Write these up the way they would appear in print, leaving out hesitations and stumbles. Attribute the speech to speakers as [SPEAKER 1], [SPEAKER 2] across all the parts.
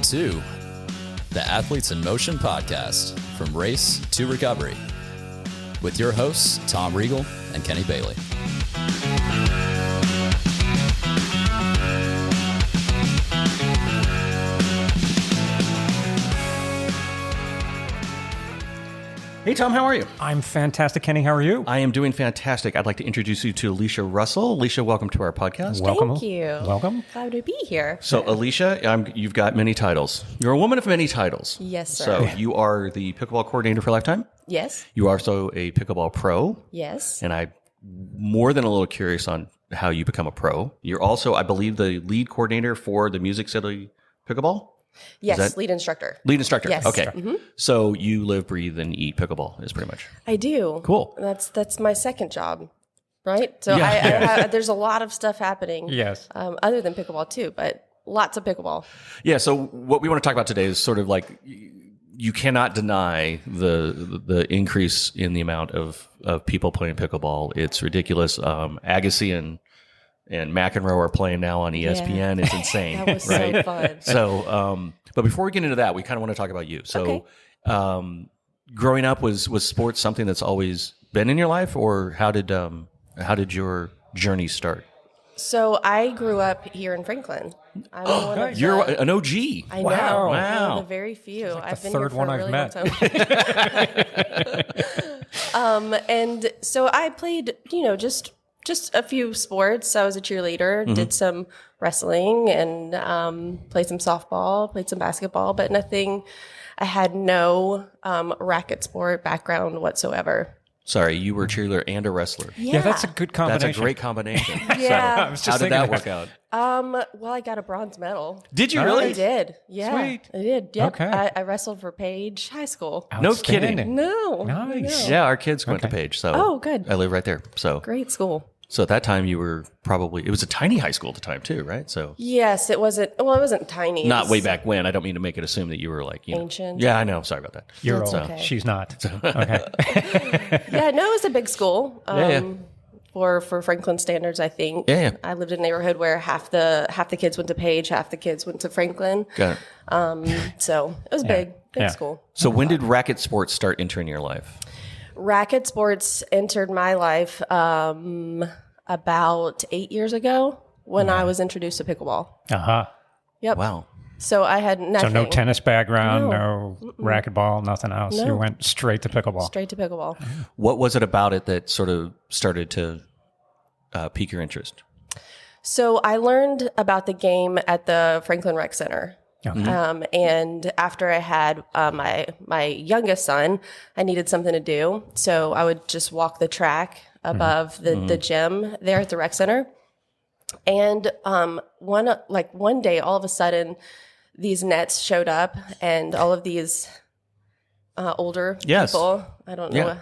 [SPEAKER 1] to the Athletes in Motion podcast, From Race to Recovery, with your hosts, Tom Riegel and Kenny Bailey.
[SPEAKER 2] Hey, Tom, how are you?
[SPEAKER 3] I'm fantastic, Kenny. How are you?
[SPEAKER 2] I am doing fantastic. I'd like to introduce you to Alisha Russell. Alisha, welcome to our podcast.
[SPEAKER 3] Welcome.
[SPEAKER 4] Thank you.
[SPEAKER 3] Welcome.
[SPEAKER 4] Glad to be here.
[SPEAKER 2] So, Alisha, you've got many titles. You're a woman of many titles.
[SPEAKER 4] Yes, sir.
[SPEAKER 2] So, you are the pickleball coordinator for Lifetime.
[SPEAKER 4] Yes.
[SPEAKER 2] You are also a pickleball pro.
[SPEAKER 4] Yes.
[SPEAKER 2] And I'm more than a little curious on how you become a pro. You're also, I believe, the lead coordinator for the Music City Pickleball.
[SPEAKER 4] Yes, lead instructor.
[SPEAKER 2] Lead instructor.
[SPEAKER 4] Yes.
[SPEAKER 2] Okay.
[SPEAKER 4] Mm-hmm.
[SPEAKER 2] So you live, breathe, and eat pickleball is pretty much.
[SPEAKER 4] I do.
[SPEAKER 2] Cool.
[SPEAKER 4] That's my second job, right? So
[SPEAKER 2] Yeah.
[SPEAKER 4] there's a lot of stuff happening.
[SPEAKER 3] Yes.
[SPEAKER 4] Other than pickleball too, but lots of pickleball.
[SPEAKER 2] Yeah. So what we want to talk about today is sort of like you cannot deny the increase in the amount of people playing pickleball. It's ridiculous. Agassi and McEnroe are playing now on ESPN. Yeah. It's insane.
[SPEAKER 4] That was
[SPEAKER 2] right?
[SPEAKER 4] so fun.
[SPEAKER 2] So, but before we get into that, we kind of want to talk about you. So, growing up, was sports something that's always been in your life, or how did your journey start?
[SPEAKER 4] So I grew up here in Franklin. I'm one of
[SPEAKER 2] You're an OG.
[SPEAKER 4] I know.
[SPEAKER 3] Wow.
[SPEAKER 4] I'm one of the very few.
[SPEAKER 3] Like
[SPEAKER 4] I've
[SPEAKER 3] the
[SPEAKER 4] been
[SPEAKER 3] third
[SPEAKER 4] here for
[SPEAKER 3] one
[SPEAKER 4] a
[SPEAKER 3] I've
[SPEAKER 4] really
[SPEAKER 3] met.
[SPEAKER 4] long time. And so I played, just a few sports. I was a cheerleader, did some wrestling, and played some softball, played some basketball, but nothing. I had no racket sport background whatsoever.
[SPEAKER 2] Sorry, you were a cheerleader and a wrestler.
[SPEAKER 3] Yeah, that's a good combination.
[SPEAKER 2] That's a great combination.
[SPEAKER 4] Yeah.
[SPEAKER 3] I was
[SPEAKER 2] How
[SPEAKER 3] just
[SPEAKER 2] did
[SPEAKER 3] thinking
[SPEAKER 2] that work out?
[SPEAKER 4] Well, I got a bronze medal.
[SPEAKER 2] Did you
[SPEAKER 3] Nice.
[SPEAKER 2] really?
[SPEAKER 4] I did. Yeah.
[SPEAKER 3] Sweet.
[SPEAKER 4] I did. Yep.
[SPEAKER 3] Okay.
[SPEAKER 4] I wrestled for Page High School.
[SPEAKER 2] No kidding.
[SPEAKER 3] Outstanding.
[SPEAKER 4] No.
[SPEAKER 3] Nice.
[SPEAKER 4] No.
[SPEAKER 2] Yeah, our kids went to Page. So
[SPEAKER 4] Oh, good.
[SPEAKER 2] I live right there. So
[SPEAKER 4] Great school.
[SPEAKER 2] So at that time, you were probably, it was a tiny high school at the time too, right? So
[SPEAKER 4] Yes, it wasn't. Well, it wasn't tiny. It
[SPEAKER 2] not
[SPEAKER 4] was
[SPEAKER 2] way back when. I don't mean to make it assume that you were like,
[SPEAKER 4] ancient.
[SPEAKER 2] Yeah, I know. Sorry about that.
[SPEAKER 3] You're
[SPEAKER 4] That's
[SPEAKER 3] old.
[SPEAKER 4] okay.
[SPEAKER 3] She's not. Okay.
[SPEAKER 4] Yeah, no, it was a big school.
[SPEAKER 2] Yeah.
[SPEAKER 4] For Franklin standards, I think.
[SPEAKER 2] Yeah.
[SPEAKER 4] I lived in a neighborhood where half the kids went to Page, half the kids went to Franklin.
[SPEAKER 2] Got it.
[SPEAKER 4] So it was big
[SPEAKER 3] Yeah.
[SPEAKER 4] school.
[SPEAKER 2] So when did racket sports start entering your life?
[SPEAKER 4] Racket sports entered my life about 8 years ago when I was introduced to pickleball.
[SPEAKER 3] Uh-huh.
[SPEAKER 4] Yep.
[SPEAKER 2] Wow.
[SPEAKER 4] So I had
[SPEAKER 3] So
[SPEAKER 4] nothing.
[SPEAKER 3] no tennis background,
[SPEAKER 4] No.
[SPEAKER 3] no racquetball, nothing else.
[SPEAKER 4] No.
[SPEAKER 3] You went straight to pickleball.
[SPEAKER 4] Straight to pickleball.
[SPEAKER 2] What was it about it that sort of started to pique your interest?
[SPEAKER 4] So I learned about the game at the Franklin Rec Center.
[SPEAKER 3] Okay.
[SPEAKER 4] And after I had my youngest son, I needed something to do. So I would just walk the track above the gym there at the rec center. And one day, all of a sudden, these nets showed up, and all of these older
[SPEAKER 2] Yes.
[SPEAKER 4] people, I don't know
[SPEAKER 2] Yeah.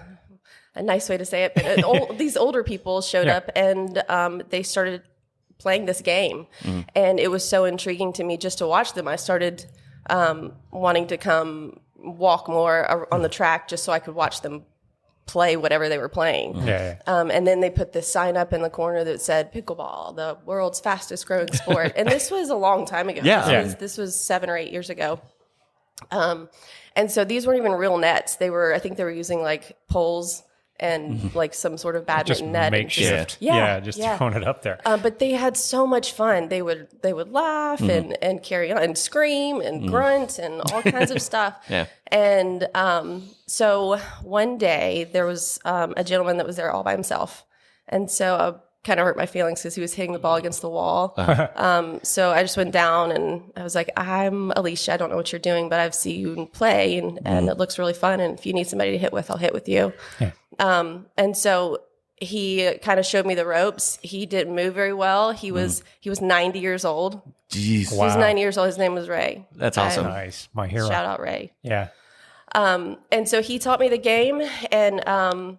[SPEAKER 4] a nice way to say it, but these older people showed
[SPEAKER 3] Yeah.
[SPEAKER 4] up, and they started playing this game. And it was so intriguing to me just to watch them. I started wanting to come walk more on the track just so I could watch them play whatever they were playing.
[SPEAKER 3] Yeah.
[SPEAKER 4] And then they put this sign up in the corner that said pickleball, the world's fastest growing sport. And this was a long time ago.
[SPEAKER 2] Yeah.
[SPEAKER 4] This was 7 or 8 years ago. And so these weren't even real nets. I think they were using like poles and like some sort of
[SPEAKER 3] Just
[SPEAKER 4] badminton net. and
[SPEAKER 3] makeshift.
[SPEAKER 4] Yeah.
[SPEAKER 3] Just
[SPEAKER 4] Yeah.
[SPEAKER 3] throwing it up there.
[SPEAKER 4] but they had so much fun. They would laugh and carry on and scream and grunt and all kinds of stuff.
[SPEAKER 2] Yeah.
[SPEAKER 4] And so one day there was a gentleman that was there all by himself, and so I kind of hurt my feelings because he was hitting the ball against the wall. So I just went down and I was like, "I'm Alisha. I don't know what you're doing, but I've seen you play, and it looks really fun. And if you need somebody to hit with, I'll hit with you."
[SPEAKER 3] Yeah.
[SPEAKER 4] And so he kind of showed me the ropes. He didn't move very well. He was 90 years old.
[SPEAKER 2] Jeez.
[SPEAKER 4] He was 90 years old. His name was Ray.
[SPEAKER 2] That's awesome.
[SPEAKER 3] Nice. My hero.
[SPEAKER 4] Shout out Ray.
[SPEAKER 3] Yeah.
[SPEAKER 4] And so he taught me the game, and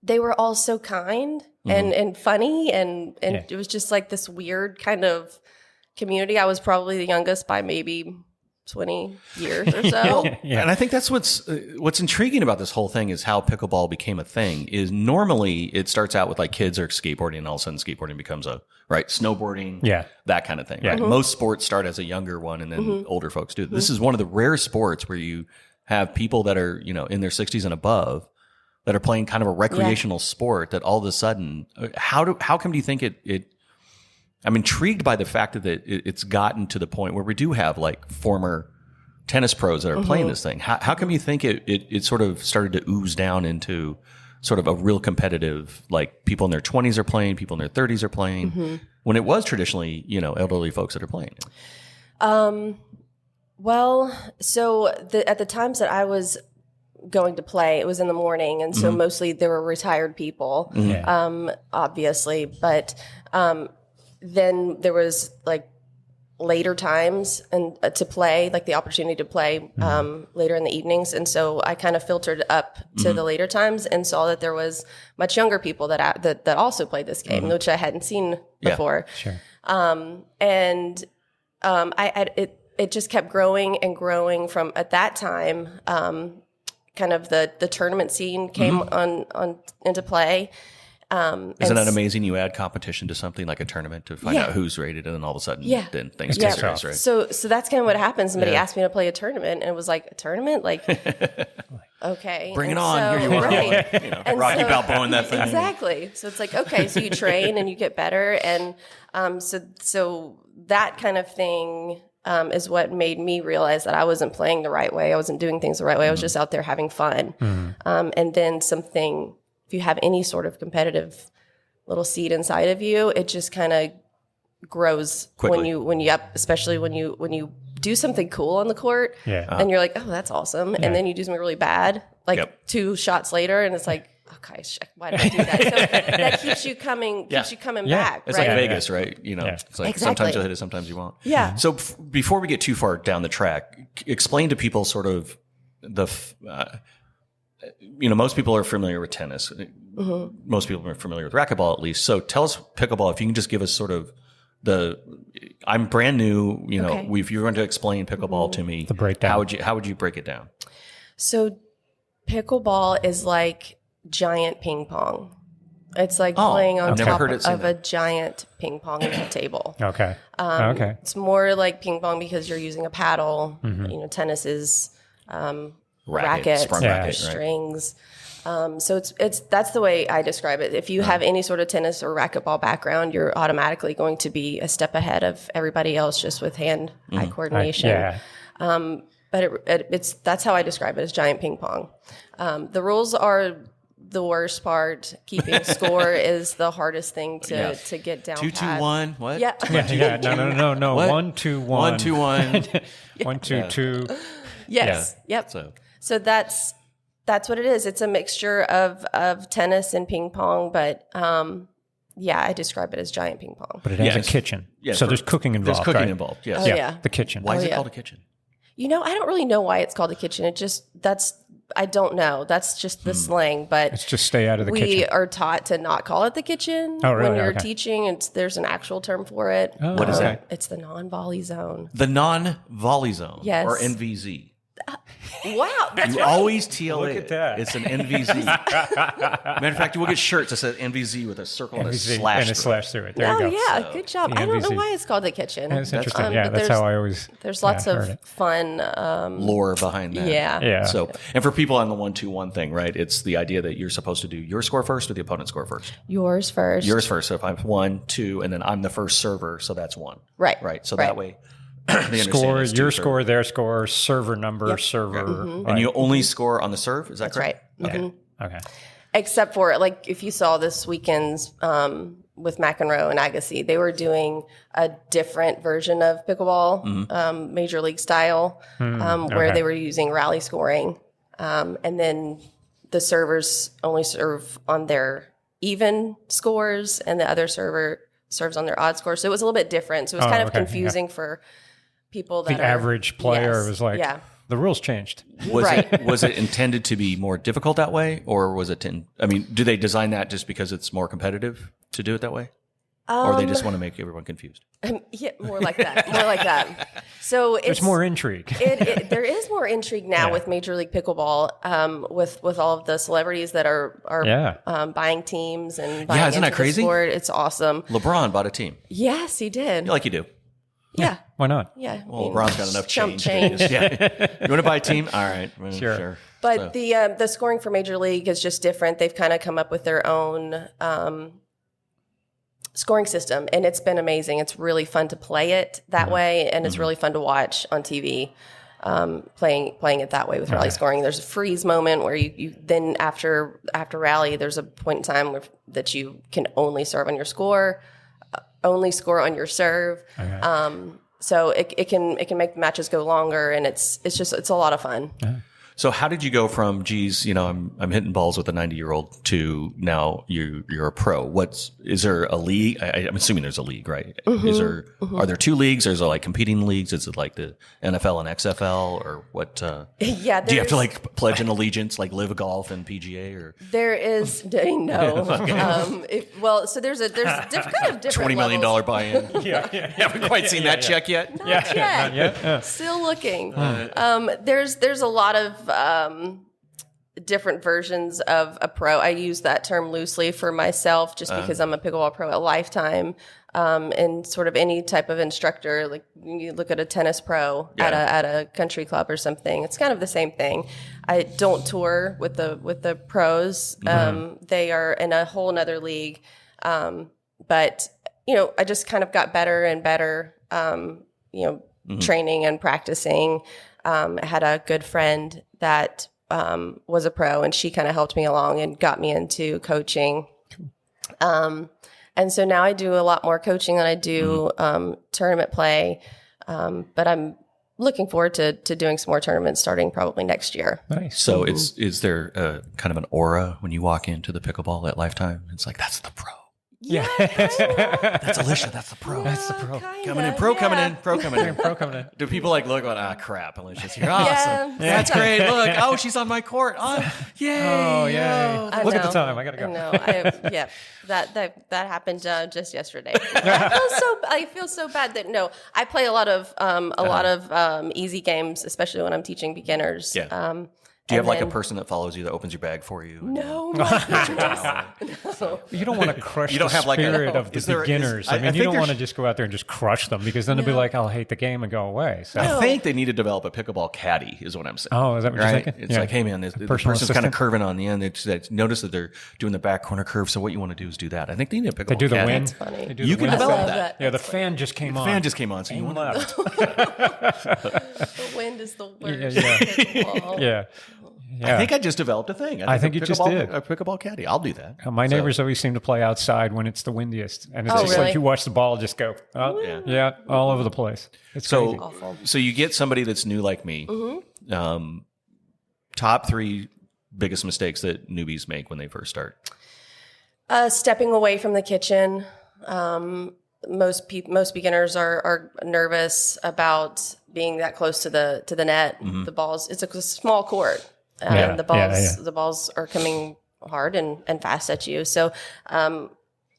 [SPEAKER 4] they were all so kind and funny, and
[SPEAKER 3] Yeah.
[SPEAKER 4] it was just like this weird kind of community. I was probably the youngest by maybe 20 years or so.
[SPEAKER 2] And I think that's what's intriguing about this whole thing is how pickleball became a thing. Is normally it starts out with like kids are skateboarding, and all of a sudden skateboarding becomes snowboarding, that kind of thing.
[SPEAKER 3] Yeah.
[SPEAKER 2] Right? Most sports start as a younger one, and then older folks do. This is one of the rare sports where you have people that are in their 60s and above that are playing kind of a recreational sport. That all of a sudden, how come do you think it? I'm intrigued by the fact that it's gotten to the point where we do have like former tennis pros that are playing this thing. How come you think it sort of started to ooze down into sort of a real competitive, like people in their 20s are playing, people in their 30s are playing, when it was traditionally, elderly folks that are playing?
[SPEAKER 4] Well, so at the times that I was going to play, it was in the morning. And so mostly there were retired people, obviously, but, then there was like later times and to play, like the opportunity to play later in the evenings, and so I kind of filtered up to the later times and saw that there was much younger people that also played this game, which I hadn't seen before.
[SPEAKER 3] Sure.
[SPEAKER 4] It just kept growing and growing from at that time. Kind of the tournament scene came on into play.
[SPEAKER 2] Isn't that amazing? You add competition to something like a tournament to find out who's rated, and then all of a sudden, then things get serious, right?
[SPEAKER 4] So that's kind of what happened. Somebody asked me to play a tournament, and it was like, a tournament? Like, okay.
[SPEAKER 2] Bring it on. Here you are.
[SPEAKER 4] Right.
[SPEAKER 2] Rocky Balboa in that thing.
[SPEAKER 4] Exactly. So it's like, okay, so you train and you get better. And so that kind of thing is what made me realize that I wasn't playing the right way. I wasn't doing things the right way. I was just out there having fun. And then if you have any sort of competitive little seed inside of you, it just kind of grows
[SPEAKER 2] quickly
[SPEAKER 4] especially when you do something cool on the court, and you're like, oh, that's awesome. And then you do something really bad, like 2 shots later, and it's like, okay, why did I do that? So that keeps you coming back.
[SPEAKER 2] It's
[SPEAKER 4] right?
[SPEAKER 2] like Vegas, right? It's like sometimes you'll hit it, sometimes you won't.
[SPEAKER 4] Yeah.
[SPEAKER 2] So before we get too far down the track, explain to people sort of most people are familiar with tennis. Most people are familiar with racquetball, at least. So tell us pickleball. If you can just give us sort of I'm brand new. If you're going to explain pickleball to me,
[SPEAKER 3] the breakdown.
[SPEAKER 2] How would you break it down?
[SPEAKER 4] So pickleball is like giant ping pong. It's like playing on top of a giant ping pong table.
[SPEAKER 3] Okay.
[SPEAKER 4] It's more like ping pong because you're using a paddle. Tennis is racket,
[SPEAKER 2] sprung racket,
[SPEAKER 4] strings. So that's the way I describe it. If you have any sort of tennis or racquetball background, you're automatically going to be a step ahead of everybody else just with hand-eye coordination. But that's how I describe it, as giant ping pong. The rules are the worst part. Keeping score is the hardest thing to get down.
[SPEAKER 2] 2-2-1. What?
[SPEAKER 4] Yeah.
[SPEAKER 3] No.
[SPEAKER 2] What?
[SPEAKER 3] 1-2-1.
[SPEAKER 2] 1-2-1.
[SPEAKER 3] 1-2-2.
[SPEAKER 4] Yes.
[SPEAKER 2] Yeah.
[SPEAKER 4] Yep. So that's what it is. It's a mixture of tennis and ping pong, but I describe it as giant ping pong.
[SPEAKER 3] But it has a kitchen.
[SPEAKER 2] Yeah,
[SPEAKER 3] so there's cooking involved.
[SPEAKER 2] There's cooking
[SPEAKER 3] right?
[SPEAKER 2] involved. Yes.
[SPEAKER 4] Oh, yeah.
[SPEAKER 3] The kitchen.
[SPEAKER 2] Why is it called a kitchen?
[SPEAKER 4] I don't really know why it's called a kitchen. I don't know. That's just the slang, but
[SPEAKER 3] It's just stay out of the kitchen.
[SPEAKER 4] we are taught to not call it the kitchen
[SPEAKER 3] really?
[SPEAKER 4] when you're
[SPEAKER 3] Okay.
[SPEAKER 4] teaching. There's an actual term for it.
[SPEAKER 3] Oh,
[SPEAKER 2] What is
[SPEAKER 3] okay.
[SPEAKER 2] that?
[SPEAKER 4] It's the non-volley zone.
[SPEAKER 2] The non-volley zone.
[SPEAKER 4] Yes.
[SPEAKER 2] Or NVZ.
[SPEAKER 4] Wow, that's
[SPEAKER 2] You
[SPEAKER 4] right.
[SPEAKER 2] always TLA.
[SPEAKER 3] Look at that.
[SPEAKER 2] It's an NVZ. Matter of fact, you will get shirts that says NVZ with a circle and a
[SPEAKER 3] NVZ
[SPEAKER 2] slash.
[SPEAKER 3] and a
[SPEAKER 2] through it.
[SPEAKER 3] slash through it. There you go.
[SPEAKER 4] Yeah, good job.
[SPEAKER 3] the
[SPEAKER 4] I don't know
[SPEAKER 3] NVZ.
[SPEAKER 4] why it's called the kitchen.
[SPEAKER 3] That's interesting.
[SPEAKER 4] but
[SPEAKER 3] That's how I always
[SPEAKER 4] There's lots
[SPEAKER 3] heard
[SPEAKER 4] of
[SPEAKER 3] it.
[SPEAKER 4] fun.
[SPEAKER 2] Lore behind that.
[SPEAKER 4] Yeah.
[SPEAKER 2] So, and for people on the 1-2-1 thing, right? It's the idea that you're supposed to do your score first or the opponent's score first.
[SPEAKER 4] Yours first.
[SPEAKER 2] Yours first. So if I'm 1, 2, and then I'm the first server, so that's 1.
[SPEAKER 4] Right.
[SPEAKER 2] Right. So
[SPEAKER 4] Right.
[SPEAKER 2] that way, they understand
[SPEAKER 3] Score,
[SPEAKER 2] it's
[SPEAKER 3] your
[SPEAKER 2] two
[SPEAKER 3] score, their score, server number, server.
[SPEAKER 2] And you only score on the serve? Is that
[SPEAKER 4] That's right.
[SPEAKER 2] correct? Okay.
[SPEAKER 3] Okay.
[SPEAKER 4] Except for, like, if you saw this weekend's with McEnroe and Agassi, they were doing a different version of pickleball, major league style, where they were using rally scoring. And then the servers only serve on their even scores, and the other server serves on their odd scores. So it was a little bit different. So it was kind of confusing for people that
[SPEAKER 3] The average player was like, the rules changed.
[SPEAKER 2] Was it intended to be more difficult that way, or was it? Do they design that just because it's more competitive to do it that way? or they just want to make everyone confused?
[SPEAKER 4] Yeah, more like that. More like that. So
[SPEAKER 3] There's more intrigue.
[SPEAKER 4] There is more intrigue now with Major League Pickleball, with all of the celebrities that are buying teams and buying
[SPEAKER 2] isn't that crazy?
[SPEAKER 4] the sport. It's awesome.
[SPEAKER 2] LeBron bought a team.
[SPEAKER 4] Yes, he did.
[SPEAKER 2] Like you do.
[SPEAKER 4] Yeah.
[SPEAKER 3] Why not?
[SPEAKER 4] Yeah.
[SPEAKER 2] Well, LeBron's got enough
[SPEAKER 4] chump
[SPEAKER 2] change. Yeah. You want to buy a team? All right. Well,
[SPEAKER 3] Sure.
[SPEAKER 4] But the scoring for Major League is just different. They've kind of come up with their own scoring system, and it's been amazing. It's really fun to play it that way, and it's really fun to watch on TV. Playing it that way with rally scoring. There's a freeze moment where you then after rally, there's a point in time that you can only serve on your score, only score on your serve. Okay. So it can make the matches go longer, and it's a lot of fun.
[SPEAKER 3] Yeah.
[SPEAKER 2] So how did you go from, geez, I'm hitting balls with a 90-year-old to now you're a pro? Is there a league? I'm assuming there's a league, right? Are there two leagues? Or is there like competing leagues? Is it like the NFL and XFL or what?
[SPEAKER 4] Yeah.
[SPEAKER 2] Do you have to like pledge an allegiance, like Live Golf and PGA or?
[SPEAKER 4] There is no. So there's kind of different
[SPEAKER 2] $20 million
[SPEAKER 4] levels.
[SPEAKER 2] buy-in.
[SPEAKER 3] Yeah.
[SPEAKER 2] Haven't quite seen that check yet.
[SPEAKER 4] Not yet.
[SPEAKER 3] Not yet. Yeah.
[SPEAKER 4] Still looking. There's a lot of different versions of a pro. I use that term loosely for myself just because I'm a pickleball pro at Lifetime. And sort of any type of instructor, like you look at a tennis pro at a country club or something, it's kind of the same thing. I don't tour with the pros. They are in a whole nother league. But I just kind of got better and better, training and practicing. I had a good friend that was a pro, and she kind of helped me along and got me into coaching. And so now I do a lot more coaching than I do tournament play. But I'm looking forward to doing some more tournaments starting probably next year.
[SPEAKER 3] Nice.
[SPEAKER 2] So is there kind of an aura when you walk into the pickleball at Lifetime? It's like, that's the pro.
[SPEAKER 4] Yeah.
[SPEAKER 2] That's Alisha. That's the pro.
[SPEAKER 3] That's the pro.
[SPEAKER 2] Coming in. Pro coming in. Do people like look on, crap, Alicia's here. Awesome. That's great. Look. Oh, she's on my court. Oh, yay.
[SPEAKER 3] Oh, yay. Look at the time. I got to go.
[SPEAKER 4] No, that happened just yesterday. I feel so bad that I play a lot of easy games, especially when I'm teaching beginners.
[SPEAKER 2] Yeah. Do you have like a person that follows you that opens your bag for you?
[SPEAKER 4] No.
[SPEAKER 3] You don't want to crush
[SPEAKER 2] You don't
[SPEAKER 3] the
[SPEAKER 2] have like
[SPEAKER 3] spirit of the beginners. I mean, you don't want to just go out there and just crush them because then they'll be like, I'll hate the game and go away. So
[SPEAKER 2] I think they need to develop a pickleball caddy is what I'm saying.
[SPEAKER 3] Oh, is that what you're thinking?
[SPEAKER 2] It's like, hey man, the person's kind of curving on the end. They notice that they're doing the back corner curve. So what you want to do is do that. I think they need a pickleball
[SPEAKER 3] They do the
[SPEAKER 2] caddy.
[SPEAKER 3] wind.
[SPEAKER 4] That's funny.
[SPEAKER 2] You can develop that.
[SPEAKER 3] Yeah, the fan just came on.
[SPEAKER 2] The fan just came on, so you want
[SPEAKER 3] left.
[SPEAKER 4] The wind is the worst.
[SPEAKER 3] Yeah.
[SPEAKER 2] I think I just developed a thing.
[SPEAKER 3] I think you just did.
[SPEAKER 2] A pickleball caddy. I'll do that.
[SPEAKER 3] My neighbors always seem to play outside when it's the windiest. And it's just
[SPEAKER 4] really?
[SPEAKER 3] like you watch the ball just go, all over the place. It's crazy.
[SPEAKER 4] Awful.
[SPEAKER 2] So you get somebody that's new like me. Top 3 biggest mistakes that newbies make when they first start.
[SPEAKER 4] Stepping away from the kitchen. Most beginners are nervous about being that close to the net. The balls. It's a small court. The balls are coming hard and fast at you. So,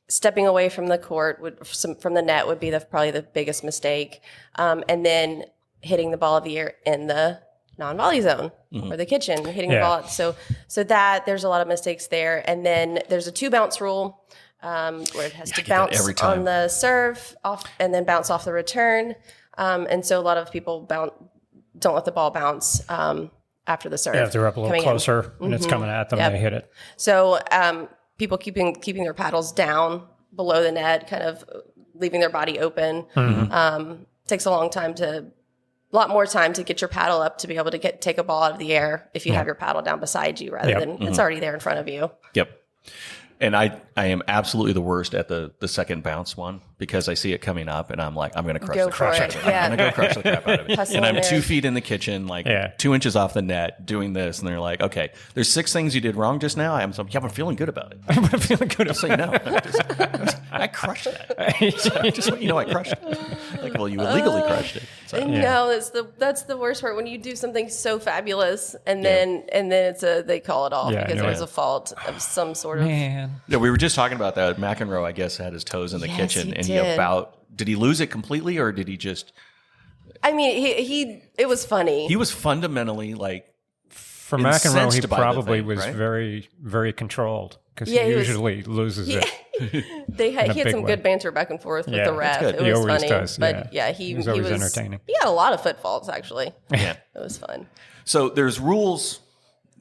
[SPEAKER 4] stepping away from the court from the net would be probably the biggest mistake. And then hitting the ball of the air in the non-volley zone or the kitchen, hitting the ball out. So that there's a lot of mistakes there. And then there's a 2 bounce rule, where it has to bounce on the serve off and then bounce off the return. And so a lot of people don't let the ball bounce, after the serve.
[SPEAKER 3] Yeah, if they're up a little closer and it's coming at them, they hit it.
[SPEAKER 4] So people keeping their paddles down below the net, kind of leaving their body open. Takes a lot more time to get your paddle up to be able to take a ball out of the air if you have your paddle down beside you rather than it's already there in front of you.
[SPEAKER 2] Yep. And I am absolutely the worst at the second bounce one because I see it coming up, and I'm like, I'm going to crush
[SPEAKER 4] Go
[SPEAKER 2] the crap
[SPEAKER 4] for
[SPEAKER 2] out
[SPEAKER 4] it.
[SPEAKER 2] of it.
[SPEAKER 4] Yeah.
[SPEAKER 2] I'm going to go crush the crap out of it.
[SPEAKER 4] Hustle
[SPEAKER 2] And I'm
[SPEAKER 4] in
[SPEAKER 2] 2
[SPEAKER 4] there.
[SPEAKER 2] feet in the kitchen, like
[SPEAKER 3] Yeah.
[SPEAKER 2] 2 inches off the net, doing this, and they're like, okay, there's 6 things you did wrong just now. I'm feeling good about it.
[SPEAKER 3] I'm feeling good.
[SPEAKER 2] Just so you know, I crushed that. Just so you know, I crushed it. Like, well, you illegally crushed it. So.
[SPEAKER 4] No, that's the worst part when you do something so fabulous and then it's they call it off
[SPEAKER 3] Yeah,
[SPEAKER 4] because
[SPEAKER 3] no,
[SPEAKER 4] there's
[SPEAKER 3] yeah.
[SPEAKER 4] a fault of some sort of.
[SPEAKER 3] Man.
[SPEAKER 2] Yeah, we were just talking about that. McEnroe, I guess, had his toes in the
[SPEAKER 4] Yes,
[SPEAKER 2] kitchen,
[SPEAKER 4] he
[SPEAKER 2] and
[SPEAKER 4] did.
[SPEAKER 2] did he lose it completely, or did he just?
[SPEAKER 4] I mean, he it was funny.
[SPEAKER 2] He was fundamentally like
[SPEAKER 3] For McEnroe, he
[SPEAKER 2] incensed by the
[SPEAKER 3] probably
[SPEAKER 2] thing,
[SPEAKER 3] was
[SPEAKER 2] right?
[SPEAKER 3] very, very controlled because
[SPEAKER 4] Yeah,
[SPEAKER 3] he
[SPEAKER 4] he was-
[SPEAKER 3] usually loses it.
[SPEAKER 4] he
[SPEAKER 3] In
[SPEAKER 4] had
[SPEAKER 3] a
[SPEAKER 4] some
[SPEAKER 3] big way.
[SPEAKER 4] good banter back and forth with
[SPEAKER 3] Yeah,
[SPEAKER 4] the
[SPEAKER 3] that's
[SPEAKER 4] ref.
[SPEAKER 2] good.
[SPEAKER 4] It
[SPEAKER 3] He
[SPEAKER 4] was
[SPEAKER 3] always
[SPEAKER 4] funny,
[SPEAKER 3] does,
[SPEAKER 4] but
[SPEAKER 3] yeah.
[SPEAKER 4] he
[SPEAKER 3] He's always entertaining.
[SPEAKER 4] He had a lot of foot faults actually.
[SPEAKER 2] yeah.
[SPEAKER 4] It was fun.
[SPEAKER 2] So there's rules.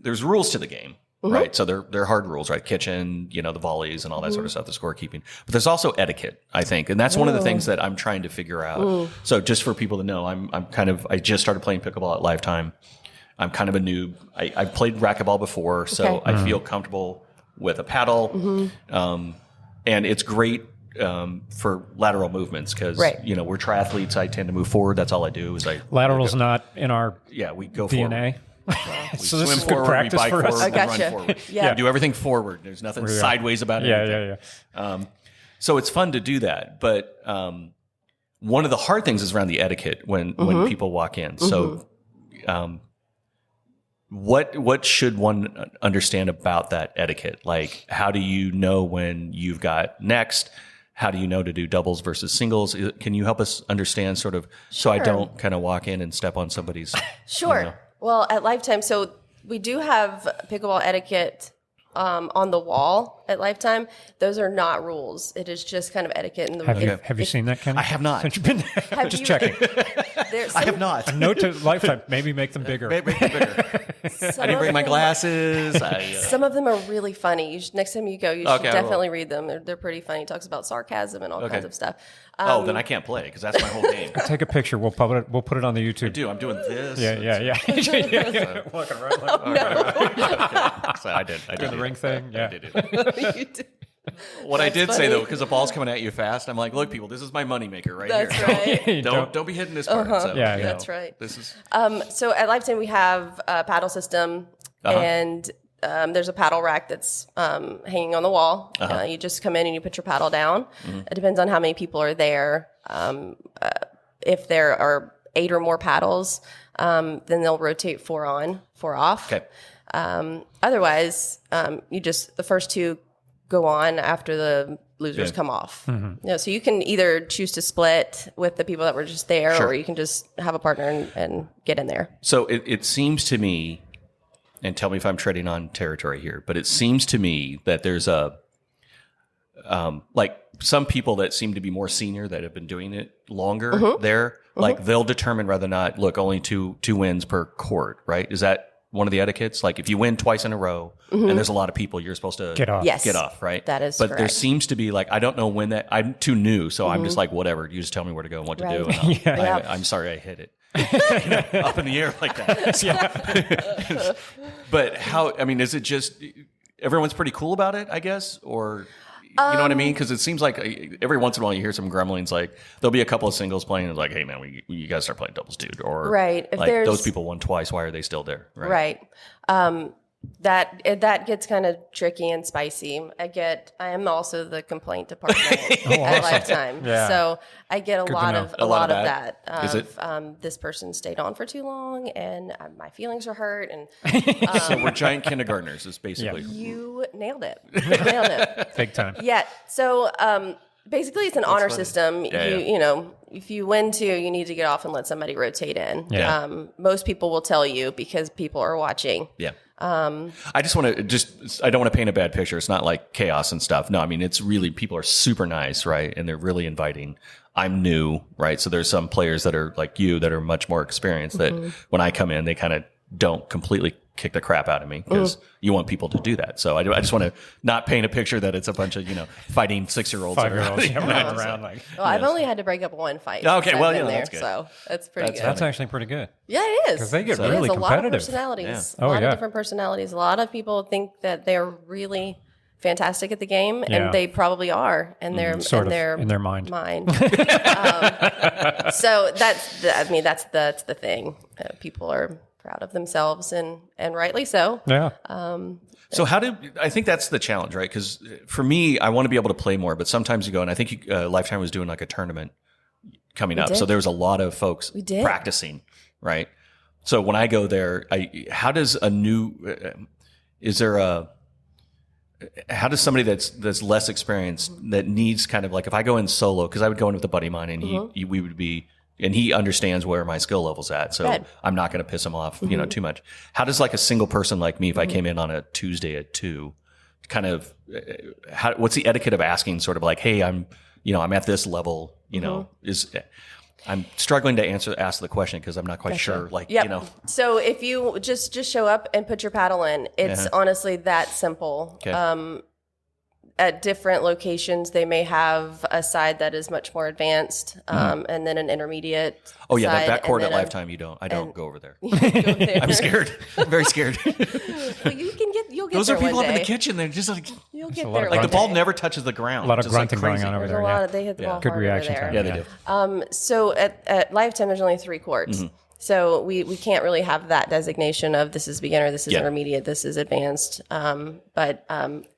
[SPEAKER 2] There's rules to the game, right? So they're hard rules, right? Kitchen, the volleys and all that sort of stuff, the scorekeeping. But there's also etiquette, I think, and that's one of the things that I'm trying to figure out. So just for people to know, I just started playing pickleball at Lifetime. I'm kind of a noob. I've played racquetball before, so
[SPEAKER 4] Okay.
[SPEAKER 2] I feel comfortable with a paddle, and it's great. For lateral movements because
[SPEAKER 4] Right.
[SPEAKER 2] we're triathletes. I tend to move forward. That's all I do is
[SPEAKER 3] Lateral's not in our
[SPEAKER 2] we go
[SPEAKER 3] DNA.
[SPEAKER 2] forward. We
[SPEAKER 3] So this
[SPEAKER 2] swim
[SPEAKER 3] is good
[SPEAKER 2] forward,
[SPEAKER 3] practice
[SPEAKER 2] we bike
[SPEAKER 3] for us.
[SPEAKER 2] forward,
[SPEAKER 4] I
[SPEAKER 2] we
[SPEAKER 4] gotcha.
[SPEAKER 2] run forward.
[SPEAKER 4] Yeah.
[SPEAKER 2] We do everything forward. There's nothing sideways about it.
[SPEAKER 3] Yeah.
[SPEAKER 2] So it's fun to do that, but one of the hard things is around the etiquette when people walk in. So, what should one understand about that etiquette? Like, how do you know when you've got next? How do you know to do doubles versus singles? Can you help us understand sort of so I
[SPEAKER 4] Sure.
[SPEAKER 2] don't kind of walk in and step on somebody's?
[SPEAKER 4] Sure. Well, at Lifetime, so we do have pickleball etiquette on the wall at Lifetime. Those are not rules. It is just kind of etiquette. In the,
[SPEAKER 3] Have you seen that, Kenny?
[SPEAKER 2] I have not.
[SPEAKER 3] Since you've been
[SPEAKER 4] Have
[SPEAKER 3] just
[SPEAKER 4] you-
[SPEAKER 3] checking.
[SPEAKER 2] I have not.
[SPEAKER 3] A note to Lifetime. Maybe make them bigger.
[SPEAKER 2] Make it bigger. I didn't bring my glasses.
[SPEAKER 4] Some of them are really funny. Next time you go, you should
[SPEAKER 2] Okay, I will.
[SPEAKER 4] definitely read them. They're pretty funny. It talks about sarcasm and all kinds of stuff.
[SPEAKER 2] Then I can't play because that's my whole game.
[SPEAKER 3] Take a picture. We'll put it on the YouTube.
[SPEAKER 2] I'm doing this.
[SPEAKER 3] Yeah. Walking around like
[SPEAKER 2] So I did
[SPEAKER 3] the ring thing. Yeah.
[SPEAKER 2] I did it.
[SPEAKER 4] You do-
[SPEAKER 2] What I did say
[SPEAKER 4] funny.
[SPEAKER 2] though, because the ball's coming at you fast, I'm like, look, people, this is my moneymaker right
[SPEAKER 4] That's
[SPEAKER 2] here.
[SPEAKER 4] right.
[SPEAKER 2] Don't be hitting this part. So,
[SPEAKER 3] Yeah, yeah.
[SPEAKER 4] That's right.
[SPEAKER 2] This is
[SPEAKER 4] So at Lifetime, we have a paddle system, and there's a paddle rack that's hanging on the wall. You just come in and you put your paddle down. It depends on how many people are there. If there are 8 or more paddles, then they'll rotate 4 on, 4 off.
[SPEAKER 2] okay.
[SPEAKER 4] Otherwise, the first 2 go on after the losers come off. So you can either choose to split with the people that were just there,
[SPEAKER 2] Sure.
[SPEAKER 4] or you can just have a partner and get in there.
[SPEAKER 2] So it seems to me, and tell me if I'm treading on territory here, but it seems to me that there's like some people that seem to be more senior that have been doing it longer there, like they'll determine whether or not, look, only two wins per court, right? Is that one of the etiquettes? Like if you win twice in a row and there's a lot of people, you're supposed to
[SPEAKER 3] Get off.
[SPEAKER 4] Yes.
[SPEAKER 2] get off, right?
[SPEAKER 4] That is
[SPEAKER 2] But there
[SPEAKER 4] correct.
[SPEAKER 2] seems to be like, I don't know when that, I'm too new, so I'm just like, whatever, you just tell me where to go and what to do.
[SPEAKER 4] Right.
[SPEAKER 2] And
[SPEAKER 4] Yeah.
[SPEAKER 2] I'm sorry I hit it. Up in the air like that. But how, I mean, is it just, everyone's pretty cool about it, I guess? Or, you know what I mean? Because it seems like every once in a while you hear some grumblings, like there'll be a couple of singles playing and it's like, hey man, you guys start playing doubles, dude. Or
[SPEAKER 4] Right. If
[SPEAKER 2] like
[SPEAKER 4] there's-
[SPEAKER 2] those people won twice, why are they still there?
[SPEAKER 4] Right. That gets kind of tricky and spicy. I am also the complaint department at Lifetime,
[SPEAKER 3] Yeah.
[SPEAKER 4] so I get a lot
[SPEAKER 3] know.
[SPEAKER 4] of
[SPEAKER 2] A lot of
[SPEAKER 4] that.
[SPEAKER 2] Is it?
[SPEAKER 4] This person stayed on for too long, and my feelings are hurt, and
[SPEAKER 2] So we're giant kindergartners is basically.
[SPEAKER 4] you nailed it. Nailed it.
[SPEAKER 3] Big time.
[SPEAKER 4] Yeah. So basically, it's an honor system.
[SPEAKER 2] Yeah,
[SPEAKER 4] If you win 2, you need to get off and let somebody rotate in.
[SPEAKER 3] Yeah.
[SPEAKER 4] Most people will tell you because people are watching.
[SPEAKER 2] Yeah. I just want to I don't want to paint a bad picture. It's not like chaos and stuff. No, I mean, it's really, people are super nice, right? And they're really inviting. I'm new, right? So there's some players that are like you that are much more experienced that when I come in, they kind of don't completely kick the crap out of me because you want people to do that. So I just want to not paint a picture that it's a bunch of, fighting 6-year-olds. that are-
[SPEAKER 3] 5-year-olds running around like.
[SPEAKER 4] Well, I've only had to break up 1 fight.
[SPEAKER 2] Okay,
[SPEAKER 4] since
[SPEAKER 2] well,
[SPEAKER 4] I've been
[SPEAKER 2] yeah,
[SPEAKER 4] there,
[SPEAKER 2] that's good.
[SPEAKER 4] So that's pretty good.
[SPEAKER 3] That's actually pretty good.
[SPEAKER 4] Yeah, it is.
[SPEAKER 3] 'Cause they get
[SPEAKER 4] It
[SPEAKER 3] really
[SPEAKER 4] is a lot of
[SPEAKER 3] competitive.
[SPEAKER 4] personalities.
[SPEAKER 3] Yeah.
[SPEAKER 4] A lot
[SPEAKER 3] yeah.
[SPEAKER 4] of different personalities. A lot of people think that they're really fantastic at the game, and they probably are, and they're
[SPEAKER 3] in their mind.
[SPEAKER 4] So that's the thing. People are proud of themselves, and rightly so.
[SPEAKER 3] Yeah.
[SPEAKER 2] So I think that's the challenge, right? Because for me, I want to be able to play more, but sometimes you go, and I think Lifetime was doing like a tournament coming up. So there was a lot of folks practicing, right? So when I go there, how does somebody that's less experienced that needs kind of like, if I go in solo, because I would go in with a buddy of mine and he understands where my skill level's at. So I'm not going to piss him off, too much. How does like a single person like me, if I came in on a Tuesday at 2, kind of, what's the etiquette of asking sort of like, hey, I'm at this level, I'm struggling to ask the question because I'm not quite sure. Like,
[SPEAKER 4] So if you just show up and put your paddle in, it's honestly that simple. Okay. At different locations, they may have a side that is much more advanced, and then an intermediate.
[SPEAKER 2] Oh yeah, that court at Lifetime, I don't go over there. I'm scared. I'm very scared.
[SPEAKER 4] Well, you'll get
[SPEAKER 2] those
[SPEAKER 4] there
[SPEAKER 2] are people
[SPEAKER 4] one
[SPEAKER 2] up in
[SPEAKER 4] day.
[SPEAKER 2] the kitchen. They're just like,
[SPEAKER 4] you'll get there.
[SPEAKER 2] Like the ball never touches the ground.
[SPEAKER 3] A lot of
[SPEAKER 2] just
[SPEAKER 3] grunting
[SPEAKER 2] like
[SPEAKER 3] going on over
[SPEAKER 4] There's
[SPEAKER 3] there.
[SPEAKER 4] a lot they hit the ball
[SPEAKER 3] Good
[SPEAKER 4] hard
[SPEAKER 3] reaction
[SPEAKER 4] over there.
[SPEAKER 3] time.
[SPEAKER 2] Yeah, they do.
[SPEAKER 4] So at Lifetime, there's only 3 courts. So we can't really have that designation of this is beginner, this is intermediate, this is advanced. But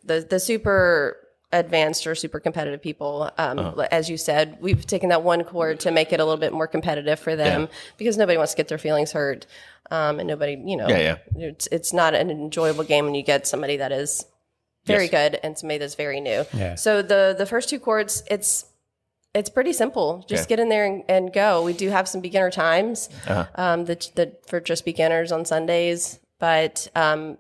[SPEAKER 4] the super advanced or super competitive people, as you said, we've taken that one court to make it a little bit more competitive for them because nobody wants to get their feelings hurt. And nobody, it's not an enjoyable game when you get somebody that is very good and somebody that's very new. Yeah. So the first 2 courts, it's pretty simple. Just get in there and go. We do have some beginner times for just beginners on Sundays, but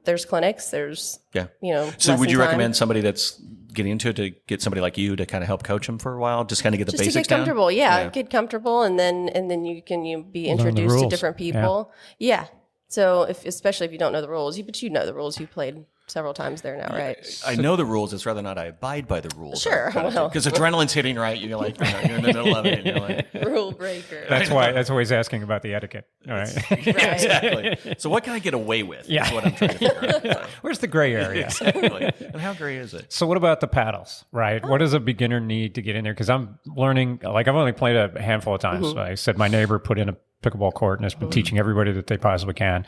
[SPEAKER 4] there's clinics. There's
[SPEAKER 2] So would you recommend somebody that's getting into it to get somebody like you to kind of help coach them for a while, just kind of get the basics down?
[SPEAKER 4] Just to get comfortable, get comfortable, and then you can be introduced to different people. Yeah. So especially if you don't know the rules, but you know the rules. You played several times there now, right?
[SPEAKER 2] I know the rules. It's whether or not I abide by the rules.
[SPEAKER 4] Sure.
[SPEAKER 2] Because adrenaline's hitting, right? You're like, you're in the middle of it. And you're like,
[SPEAKER 4] rule breaker.
[SPEAKER 3] That's why he's asking about the etiquette. All right.
[SPEAKER 2] Exactly. So what can I get away with?
[SPEAKER 3] Yeah.
[SPEAKER 2] Is what I'm trying to figure out.
[SPEAKER 3] Where's the gray area?
[SPEAKER 2] Exactly. And how gray is it?
[SPEAKER 3] So what about the paddles, right? What does a beginner need to get in there? Because I'm learning, like I've only played a handful of times. I said my neighbor put in a pickleball court and has been teaching everybody that they possibly can.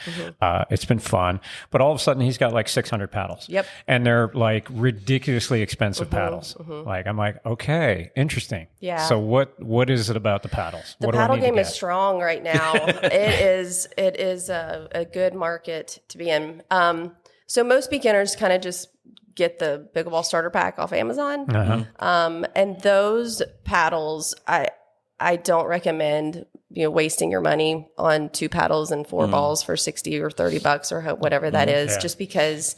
[SPEAKER 3] It's been fun. But all of a sudden he's got like 600 paddles.
[SPEAKER 4] Yep.
[SPEAKER 3] And they're like ridiculously expensive paddles. Like I'm like, okay, interesting. Yeah. So what is it about the paddles?
[SPEAKER 4] The paddle game is strong right now. It is a good market to be in. So most beginners kind of just get the pickleball starter pack off Amazon. And those paddles, I don't recommend wasting your money on 2 paddles and 4 balls for $60 or $30 or whatever that is, just because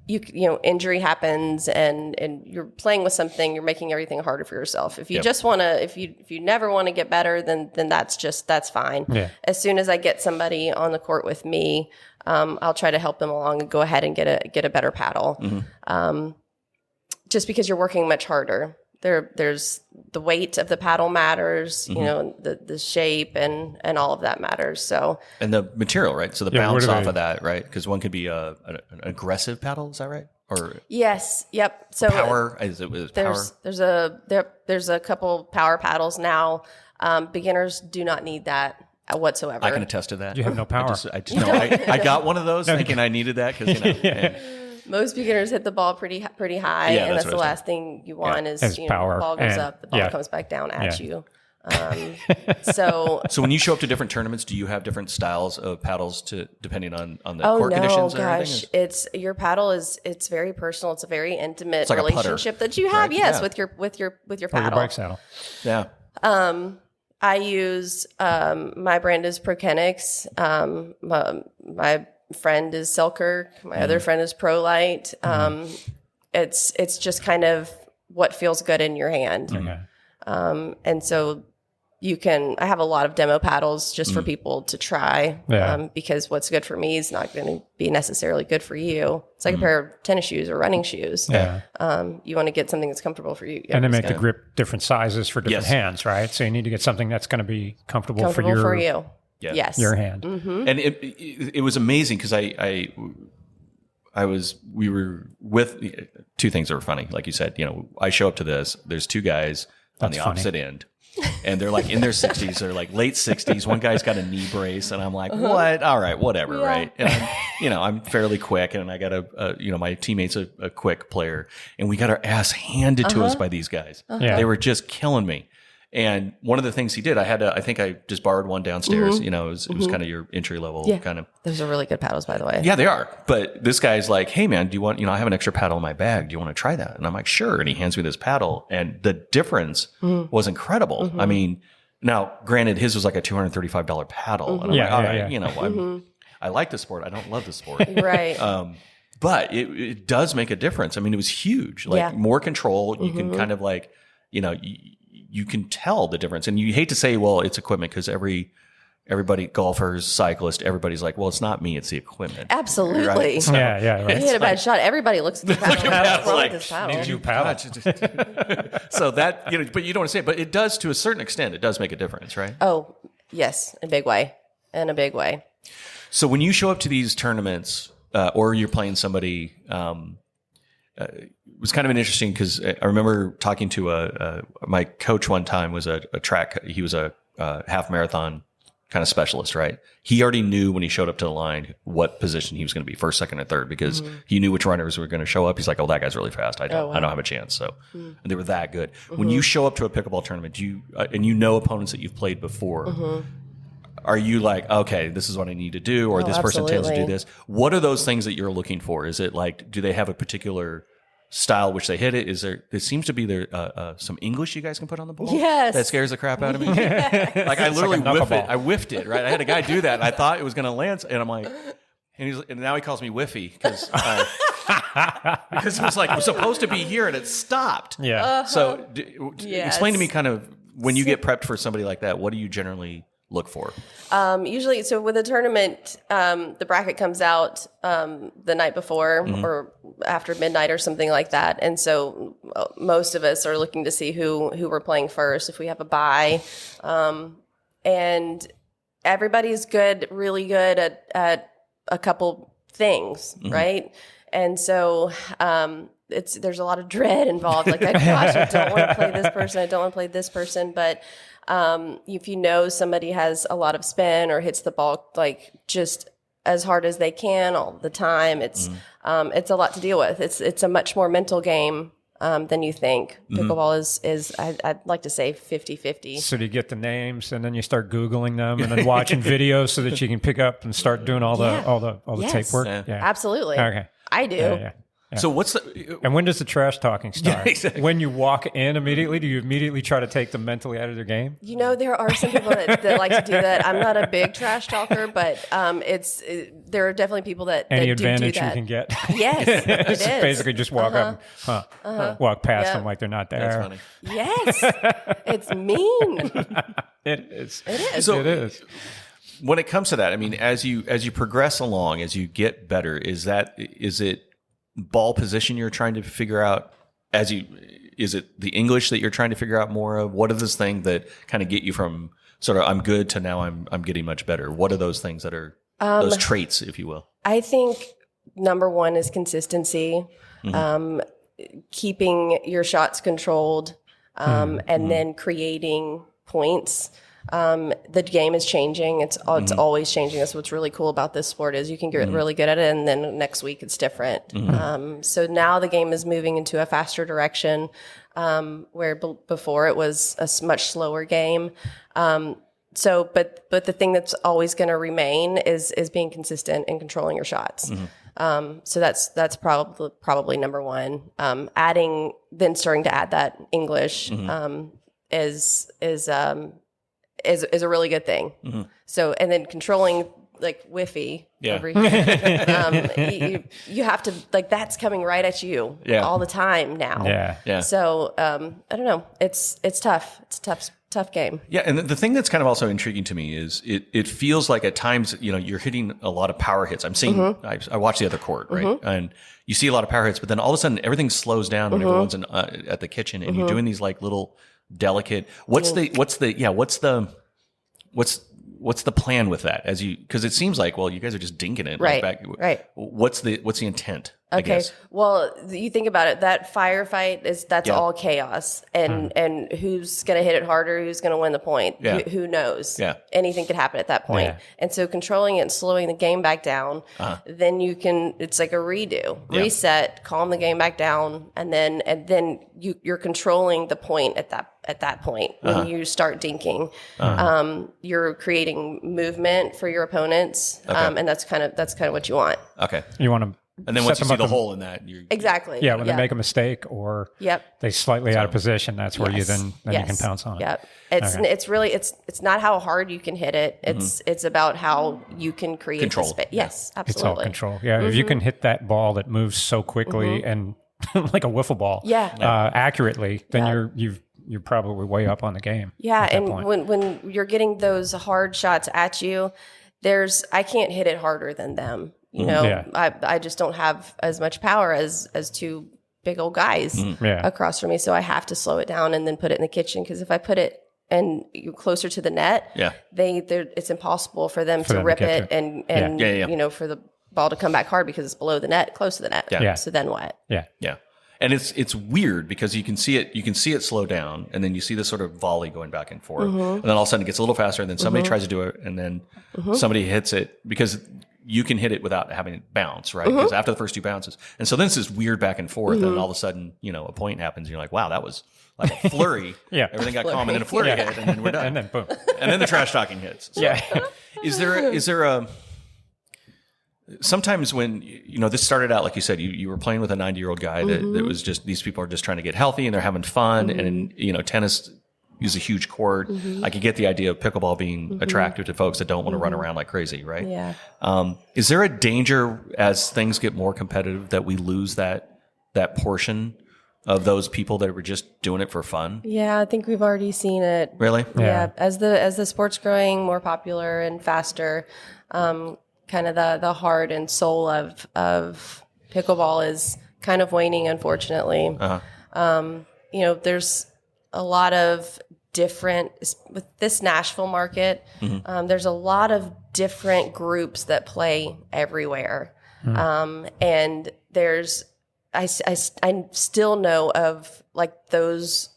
[SPEAKER 4] injury happens and you're playing with something, you're making everything harder for yourself. If you just want to, if you never want to get better, then that's fine. Yeah. As soon as I get somebody on the court with me, I'll try to help them along and go ahead and get a better paddle. Just because you're working much harder. There's the weight of the paddle matters, the shape and all of that matters. So
[SPEAKER 2] and the material, right? So the bounce off of that, right? Because one could be an aggressive paddle, is that right? Or
[SPEAKER 4] yes, yep. So
[SPEAKER 2] power is power.
[SPEAKER 4] There's a couple power paddles now. Beginners do not need that whatsoever.
[SPEAKER 2] I can attest to that.
[SPEAKER 3] You have no power.
[SPEAKER 2] I got one of those thinking I needed that because
[SPEAKER 4] most beginers hit the ball pretty high, and that's the last thing you want is
[SPEAKER 3] power.
[SPEAKER 4] The ball goes up, the ball comes back down at you. So
[SPEAKER 2] when you show up to different tournaments, do you have different styles of paddles depending on the court conditions?
[SPEAKER 4] It's your paddle it's very personal. It's a very intimate relationship that you have. Right? Yes, with your paddle.
[SPEAKER 3] Your bike saddle.
[SPEAKER 2] Yeah.
[SPEAKER 4] I use my brand is Prokenix. My friend is Selkirk. My other friend is ProLite. It's just kind of what feels good in your hand. Okay. And so I have a lot of demo paddles just for people to try, because what's good for me is not going to be necessarily good for you. It's like a pair of tennis shoes or running shoes. Yeah. You want to get something that's comfortable for you.
[SPEAKER 3] And they make the grip different sizes for different hands, right? So you need to get something that's going to be comfortable for you.
[SPEAKER 2] Yeah.
[SPEAKER 4] Yes.
[SPEAKER 3] Your hand.
[SPEAKER 2] And it was amazing because I we were with two things that were funny. Like you said, I show up to this, there's two guys on the opposite end. And they're like in their 60s, they're like late 60s. One guy's got a knee brace, and I'm like, what? All right, whatever, right? And I'm fairly quick, and I got my teammate's a quick player, and we got our ass handed to us by these guys.
[SPEAKER 3] Yeah.
[SPEAKER 2] They were just killing me. And one of the things he did, I think I just borrowed one downstairs. It was kind of your entry level kind of.
[SPEAKER 4] Those are really good paddles, by the way.
[SPEAKER 2] Yeah, they are. But this guy's like, hey man, do you want, I have an extra paddle in my bag. Do you want to try that? And I'm like, sure. And he hands me this paddle, and the difference was incredible. I mean, now granted, his was like a $235 paddle. And I'm like, all right, I like the sport. I don't love the sport.
[SPEAKER 4] Right.
[SPEAKER 2] But it does make a difference. I mean, it was huge. Like more control. You can kind of like, you can tell the difference. And you hate to say, well, it's equipment, because everybody, golfers, cyclists, everybody's like, well, it's not me, it's the equipment.
[SPEAKER 4] Absolutely.
[SPEAKER 2] Right? So,
[SPEAKER 3] right.
[SPEAKER 4] You hit a bad shot. Everybody looks at the paddle. What's wrong with this paddle?
[SPEAKER 3] Need you paddle.
[SPEAKER 2] So that, but you don't want to say it, but it does to a certain extent. It does make a difference, right?
[SPEAKER 4] Oh, yes, in a big way. In a big way.
[SPEAKER 2] So when you show up to these tournaments, or you're playing somebody, it was kind of an interesting, because I remember talking to my coach one time was a track. He was a half marathon kind of specialist, right? He already knew when he showed up to the line what position he was going to be, first, second, or third, because he knew which runners were going to show up. He's like, oh, that guy's really fast. I don't have a chance. So, and they were that good. When you show up to a pickleball tournament, and opponents that you've played before, are you like, okay, this is what I need to do, or this person tends to do this? What are those things that you're looking for? Is it like, do they have a particular style which they hit it? Is there seems to be some English you guys can put on the ball?
[SPEAKER 4] Yes.
[SPEAKER 2] That scares the crap out of me. Like I literally whiffed it, right? I had a guy do that, and I thought it was going to land, and I'm like, and now he calls me Whiffy, because it was like, it was supposed to be here and it stopped.
[SPEAKER 3] Yeah.
[SPEAKER 2] So explain to me kind of, when you get prepped for somebody like that, what do you generally look for?
[SPEAKER 4] Usually, so with a tournament, the bracket comes out the night before or after midnight or something like that. And so most of us are looking to see who we're playing first, if we have a bye. And everybody's really good at a couple things, right? And so there's a lot of dread involved. Like, gosh, I don't want to play this person. I don't want to play this person. But if you know somebody has a lot of spin or hits the ball like just as hard as they can all the time, it's a lot to deal with. It's a much more mental game than you think. Pickleball is I'd like to say 50-50.
[SPEAKER 3] So do you get the names, and then you start Googling them, and then watching videos so that you can pick up and start doing all the tape work?
[SPEAKER 2] Yeah.
[SPEAKER 4] Absolutely.
[SPEAKER 3] Okay.
[SPEAKER 4] I do.
[SPEAKER 3] Yeah.
[SPEAKER 2] So what's the?
[SPEAKER 3] And when does the trash talking start?
[SPEAKER 2] Yeah, exactly.
[SPEAKER 3] When you walk in immediately, do you immediately try to take them mentally out of their game?
[SPEAKER 4] There are some people that like to do that. I'm not a big trash talker, but there are definitely people that
[SPEAKER 3] Any
[SPEAKER 4] that
[SPEAKER 3] advantage
[SPEAKER 4] do that.
[SPEAKER 3] you can get.
[SPEAKER 4] Yes, it is.
[SPEAKER 3] Basically just walk up, walk past them like they're not there.
[SPEAKER 2] That's funny.
[SPEAKER 4] Yes, it's mean.
[SPEAKER 3] It is.
[SPEAKER 4] It is.
[SPEAKER 2] So
[SPEAKER 3] It is.
[SPEAKER 2] when it comes to that, I mean, as you progress along, as you get better, is it ball position you're trying to figure out? Is it the English that you're trying to figure out more of? What are those things that kind of get you from sort of I'm good to now I'm getting much better? What are those things that are those traits, if you will?
[SPEAKER 4] I think number one is consistency, keeping your shots controlled, and then creating points. The game is changing. It's always changing. That's what's really cool about this sport is you can get really good at it, and then next week it's different. So now the game is moving into a faster direction, where before it was a much slower game. But the thing that's always going to remain is being consistent and controlling your shots. So that's probably number one. Starting to add that English is a really good thing. So, and then controlling like Whiffy over here, you have to like, that's coming right at you all the time now.
[SPEAKER 2] Yeah.
[SPEAKER 4] So, I don't know. It's tough. It's a tough game.
[SPEAKER 2] Yeah. And the thing that's kind of also intriguing to me is it feels like at times, you're hitting a lot of power hits. I'm seeing, I watch the other court, right? And you see a lot of power hits, but then all of a sudden everything slows down when everyone's at the kitchen and you're doing these like little delicate, what's the plan with that? Because it seems like, well, you guys are just dinking it.
[SPEAKER 4] Right. Right.
[SPEAKER 2] What's the intent? I
[SPEAKER 4] Okay.
[SPEAKER 2] guess.
[SPEAKER 4] Well, you think about it, that firefight that's all chaos. And who's going to hit it harder? Who's going to win the point?
[SPEAKER 2] Yeah.
[SPEAKER 4] Who knows?
[SPEAKER 2] Yeah.
[SPEAKER 4] Anything could happen at that point.
[SPEAKER 3] Yeah.
[SPEAKER 4] And so controlling it and slowing the game back down, then it's like a redo, reset, calm the game back down. And then you're controlling the point at that point when you start dinking. You're creating movement for your opponents. And that's kind of what you want.
[SPEAKER 2] Okay.
[SPEAKER 3] You want to,
[SPEAKER 2] And then once you see the hole in that, you're
[SPEAKER 4] Exactly.
[SPEAKER 3] yeah, when they make a mistake or they slightly out of position, that's where you then you can pounce on it.
[SPEAKER 4] Yep. It's really it's not how hard you can hit it. It's about how you can create
[SPEAKER 2] Control.
[SPEAKER 4] the space. Yes, absolutely.
[SPEAKER 3] It's all control. Yeah, if you can hit that ball that moves so quickly and like a wiffle ball, accurately, then you're probably way up on the game.
[SPEAKER 4] Yeah,
[SPEAKER 3] at that
[SPEAKER 4] and
[SPEAKER 3] point.
[SPEAKER 4] when you're getting those hard shots at you, I can't hit it harder than them. You know, I just don't have as much power as two big old guys across from me. So I have to slow it down and then put it in the kitchen. Because if I put it and you're closer to the net, it's impossible for them to rip it and you know, for the ball to come back hard because it's below the net, close to the net.
[SPEAKER 2] Yeah.
[SPEAKER 4] So then what?
[SPEAKER 2] Yeah. And it's weird because you can see it slow down, and then you see this sort of volley going back and forth, and then all of a sudden it gets a little faster, and then somebody tries to do it, and then somebody hits it because you can hit it without having it bounce, right? Because after the first two bounces, and so then it's this weird back and forth, and then all of a sudden, you know, a point happens, and you're like, wow, that was like a flurry. Everything got calm, and then a flurry hit, and then we're done,
[SPEAKER 3] and then boom,
[SPEAKER 2] and then the trash talking hits. So, is there a sometimes when, you know, this started out, like you said, you were playing with a 90-year-old guy that was just, these people are just trying to get healthy and they're having fun. And, you know, tennis is a huge court. I could get the idea of pickleball being attractive to folks that don't want to run around like crazy, right?
[SPEAKER 4] Yeah.
[SPEAKER 2] Is there a danger as things get more competitive that we lose that portion of those people that were just doing it for fun?
[SPEAKER 4] Yeah, I think we've already seen it.
[SPEAKER 2] Really?
[SPEAKER 4] Yeah. As the sport's growing more popular and faster, kind of the heart and soul of pickleball is kind of waning, unfortunately. You know, there's a lot of different, with this Nashville market, there's a lot of different groups that play everywhere. And I still know of like those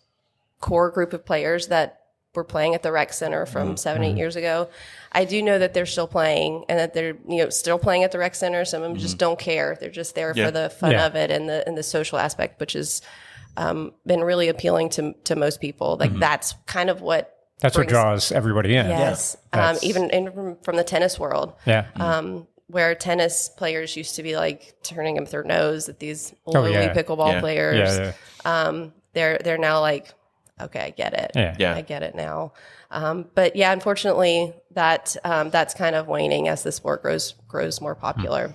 [SPEAKER 4] core group of players that were playing at the rec center from 7-8 years ago. I do know that they're still playing and that they're, you know, still playing at the rec center. Some of them just don't care. They're just there for the fun of it and the social aspect, which has been really appealing to most people. Like that's kind of what
[SPEAKER 3] draws everybody in.
[SPEAKER 4] Yes. Even from the tennis world. Where tennis players used to be like turning them their nose at these lowly pickleball players. They're now like, okay, I get it. I get it now. But yeah, unfortunately, that's kind of waning as the sport grows more popular.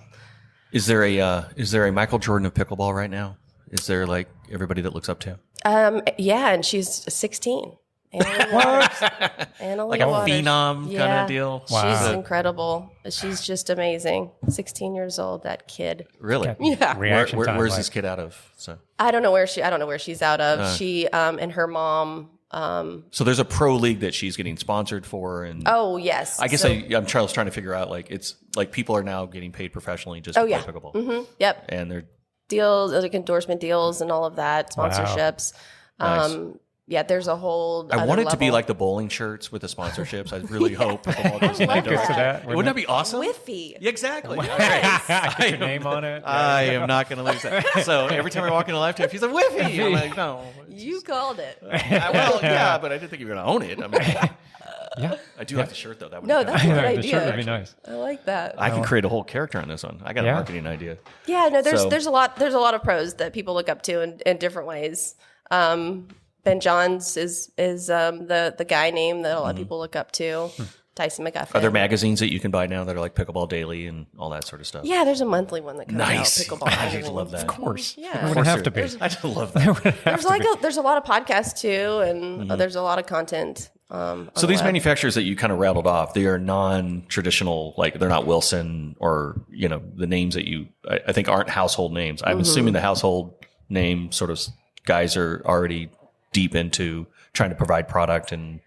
[SPEAKER 2] Is there a Michael Jordan of pickleball right now? Is there like everybody that looks up to him?
[SPEAKER 4] Yeah, and she's 16. Anna
[SPEAKER 2] like a phenom kind of deal.
[SPEAKER 4] Wow. She's incredible. She's just amazing. 16 years old, that kid.
[SPEAKER 2] Really?
[SPEAKER 4] Yeah.
[SPEAKER 2] Where's this kid out of? So
[SPEAKER 4] I don't know where she's out of. She and her mom.
[SPEAKER 2] So there's a pro league that she's getting sponsored for, and
[SPEAKER 4] yes.
[SPEAKER 2] I guess I'm trying to figure out like it's like people are now getting paid professionally just to play pickleball.
[SPEAKER 4] Yep.
[SPEAKER 2] And they're
[SPEAKER 4] deals, like endorsement deals, and all of that, sponsorships.
[SPEAKER 2] Nice.
[SPEAKER 4] Yeah, there's a whole.
[SPEAKER 2] I want it to be like the bowling shirts with the sponsorships. I really hope pickleball goes in that direction. Wouldn't that be awesome?
[SPEAKER 4] Whiffy.
[SPEAKER 2] Exactly.
[SPEAKER 3] Put your name on it.
[SPEAKER 2] I am not going to lose that. So every time I walk into Lifetime, she's like, Whiffy. I'm like, no.
[SPEAKER 4] You called it.
[SPEAKER 2] But I didn't think you were going to own it. I mean, I do like the shirt, though. That would
[SPEAKER 4] that's a good idea.
[SPEAKER 3] The shirt would be nice.
[SPEAKER 4] I like that.
[SPEAKER 2] I can create a whole character on this one. I got a marketing idea.
[SPEAKER 4] Yeah, no, there's a lot of pros that people look up to in different ways. Ben Johns is the guy name that a lot of people look up to. Tyson McGuffin.
[SPEAKER 2] Are there magazines that you can buy now that are like Pickleball Daily and all that sort of stuff?
[SPEAKER 4] Yeah, there's a monthly one that comes out. Pickleball.
[SPEAKER 2] I love that.
[SPEAKER 3] Of course.
[SPEAKER 4] Yeah.
[SPEAKER 3] It would have to be.
[SPEAKER 2] I just love that.
[SPEAKER 4] There's a lot of podcasts too, and there's a lot of content.
[SPEAKER 2] So these manufacturers that you kind of rattled off, they are non-traditional, like they're not Wilson or, you know, the names that I think aren't household names. I'm assuming the household name sort of guys are already deep into trying to provide product and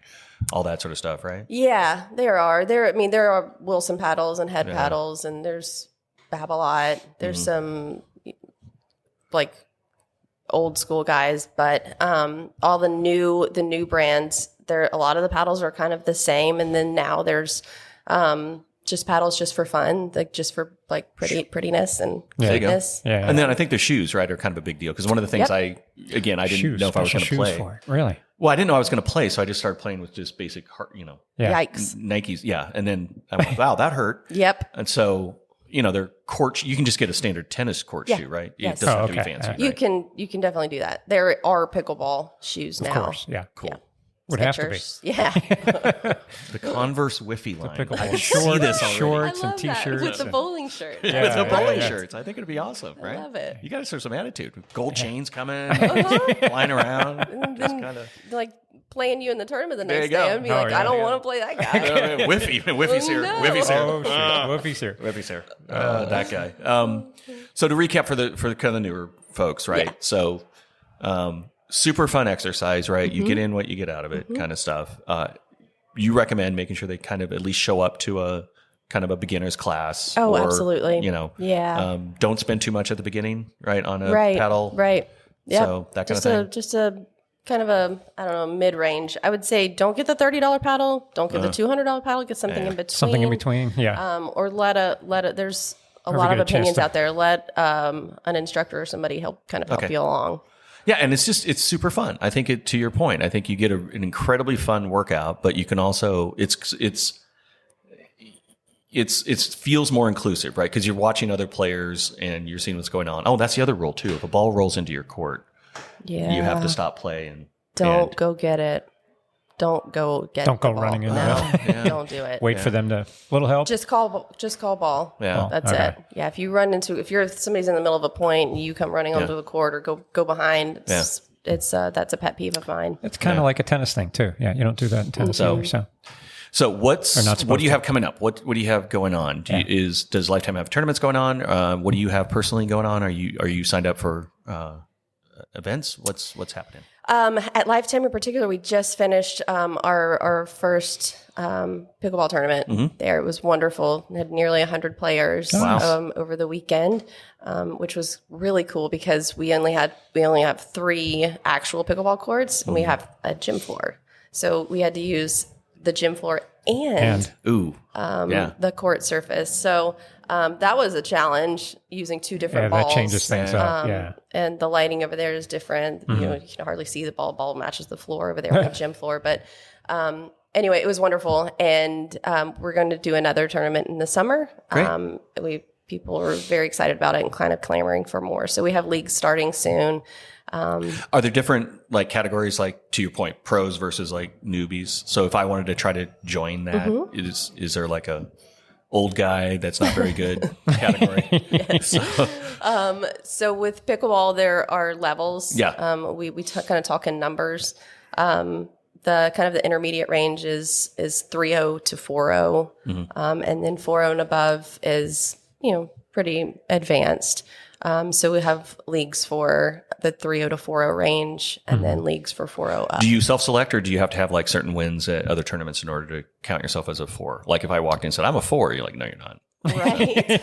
[SPEAKER 2] all that sort of stuff, right?
[SPEAKER 4] Yeah, there are. There are Wilson paddles and head paddles, and there's Babolat. There's some like old school guys, but all the new brands, a lot of the paddles are kind of the same, and then now there's just paddles just for fun, like just for like prettiness and cuteness.
[SPEAKER 3] Yeah.
[SPEAKER 2] And then I think the shoes, right, are kind of a big deal because one of the things I didn't know if I was going to play.
[SPEAKER 3] For it. Really?
[SPEAKER 2] Well, I didn't know I was going to play, so I just started playing with just basic,
[SPEAKER 4] Yikes.
[SPEAKER 2] Nikes. Yeah, and then I went, wow, that hurt.
[SPEAKER 4] Yep.
[SPEAKER 2] And so they're court. You can just get a standard tennis court shoe, right?
[SPEAKER 4] Yes.
[SPEAKER 2] It doesn't have to be fancy. Right?
[SPEAKER 4] You can definitely do that. There are pickleball shoes now.
[SPEAKER 3] Of course. Yeah.
[SPEAKER 2] Cool.
[SPEAKER 4] Yeah.
[SPEAKER 3] Would have to be.
[SPEAKER 4] Yeah.
[SPEAKER 2] The Converse Wi-Fi line.
[SPEAKER 3] Pickleball
[SPEAKER 2] I can see this already.
[SPEAKER 3] shorts
[SPEAKER 4] I
[SPEAKER 3] and
[SPEAKER 4] love that.
[SPEAKER 3] t-shirts.
[SPEAKER 4] With the bowling shirt.
[SPEAKER 2] With the bowling shirts. I think it'd be awesome, right?
[SPEAKER 4] I love it.
[SPEAKER 2] You got to show some attitude. Gold chains coming, flying around.
[SPEAKER 4] And
[SPEAKER 2] Just
[SPEAKER 4] then,
[SPEAKER 2] kind of
[SPEAKER 4] like playing you in the tournament the
[SPEAKER 2] There
[SPEAKER 4] next
[SPEAKER 2] you go.
[SPEAKER 4] day. I'd be
[SPEAKER 3] Oh,
[SPEAKER 4] like,
[SPEAKER 3] yeah,
[SPEAKER 4] I don't
[SPEAKER 3] yeah.
[SPEAKER 4] want to play that guy.
[SPEAKER 2] Whiffy's here.
[SPEAKER 4] No.
[SPEAKER 2] Whiffy's here.
[SPEAKER 3] Oh, shit. Whoopie's here.
[SPEAKER 2] Whiffy's here. That guy. So to recap for the kind of the newer folks, right?
[SPEAKER 4] Yeah.
[SPEAKER 2] So super fun exercise, right? You get in what you get out of it, kind of stuff. You recommend making sure they kind of at least show up to a kind of a beginner's class.
[SPEAKER 4] Oh,
[SPEAKER 2] or,
[SPEAKER 4] absolutely.
[SPEAKER 2] Yeah. Don't spend too much at the beginning, right? On a paddle.
[SPEAKER 4] Right. Yeah.
[SPEAKER 2] So that kind of thing.
[SPEAKER 4] Just a kind of a, I don't know, mid-range. I would say don't get the $30 paddle. Don't get the $200 paddle. Get something in between.
[SPEAKER 3] Something in between. Yeah.
[SPEAKER 4] Or let there's a
[SPEAKER 3] Or
[SPEAKER 4] lot
[SPEAKER 3] get
[SPEAKER 4] of
[SPEAKER 3] a chance
[SPEAKER 4] opinions
[SPEAKER 3] to-
[SPEAKER 4] out there. Let an instructor or somebody help you along.
[SPEAKER 2] Yeah, and it's super fun. I think to your point, I think you get an incredibly fun workout, but you can also it feels more inclusive, right? Because you're watching other players and you're seeing what's going on. Oh, that's the other rule too. If a ball rolls into your court,
[SPEAKER 4] Yeah.
[SPEAKER 2] you have to stop play and
[SPEAKER 4] Don't go get it. Don't go get.
[SPEAKER 3] Don't go
[SPEAKER 4] the
[SPEAKER 3] running
[SPEAKER 4] ball.
[SPEAKER 3] in.
[SPEAKER 4] No, don't do it.
[SPEAKER 3] Wait for them to little help.
[SPEAKER 4] Just call ball.
[SPEAKER 2] Yeah.
[SPEAKER 4] That's
[SPEAKER 3] Okay.
[SPEAKER 4] it. Yeah, if somebody's in the middle of a point and you come running onto the court or go behind, that's a pet peeve of mine.
[SPEAKER 3] It's kind of like a tennis thing too. Yeah, you don't do that in tennis either.
[SPEAKER 2] So what do you have coming up? What do you have going on? Does Lifetime have tournaments going on? What do you have personally going on? Are you signed up for events? What's happening?
[SPEAKER 4] At Lifetime in particular, we just finished our first pickleball tournament there. It was wonderful. We had nearly 100 players over the weekend, which was really cool because we only have 3 actual pickleball courts and we have a gym floor. So we had to use the gym floor and the court surface. So that was a challenge using 2 different balls.
[SPEAKER 3] That changes things up. Yeah.
[SPEAKER 4] And the lighting over there is different. You can hardly see the ball. Ball matches the floor over there on the gym floor. But anyway, it was wonderful. And we're going to do another tournament in the summer.
[SPEAKER 2] Great.
[SPEAKER 4] People are very excited about it and kind of clamoring for more. So we have leagues starting soon.
[SPEAKER 2] Are there different like categories, like to your point, pros versus like newbies? So if I wanted to try to join that, is there like a old guy that's not very good category?
[SPEAKER 4] So with pickleball, there are levels.
[SPEAKER 2] Yeah.
[SPEAKER 4] We kind of talk in numbers. The kind of the intermediate range is 3.0 to 4.0. And then 4.0 and above is, pretty advanced. So we have leagues for the 3.0 to 4.0 range and then leagues for 4.0 up.
[SPEAKER 2] Do you self-select or do you have to have like certain wins at other tournaments in order to count yourself as a 4? Like if I walked in and said, I'm a 4, you're like, no, you're not.
[SPEAKER 4] Right.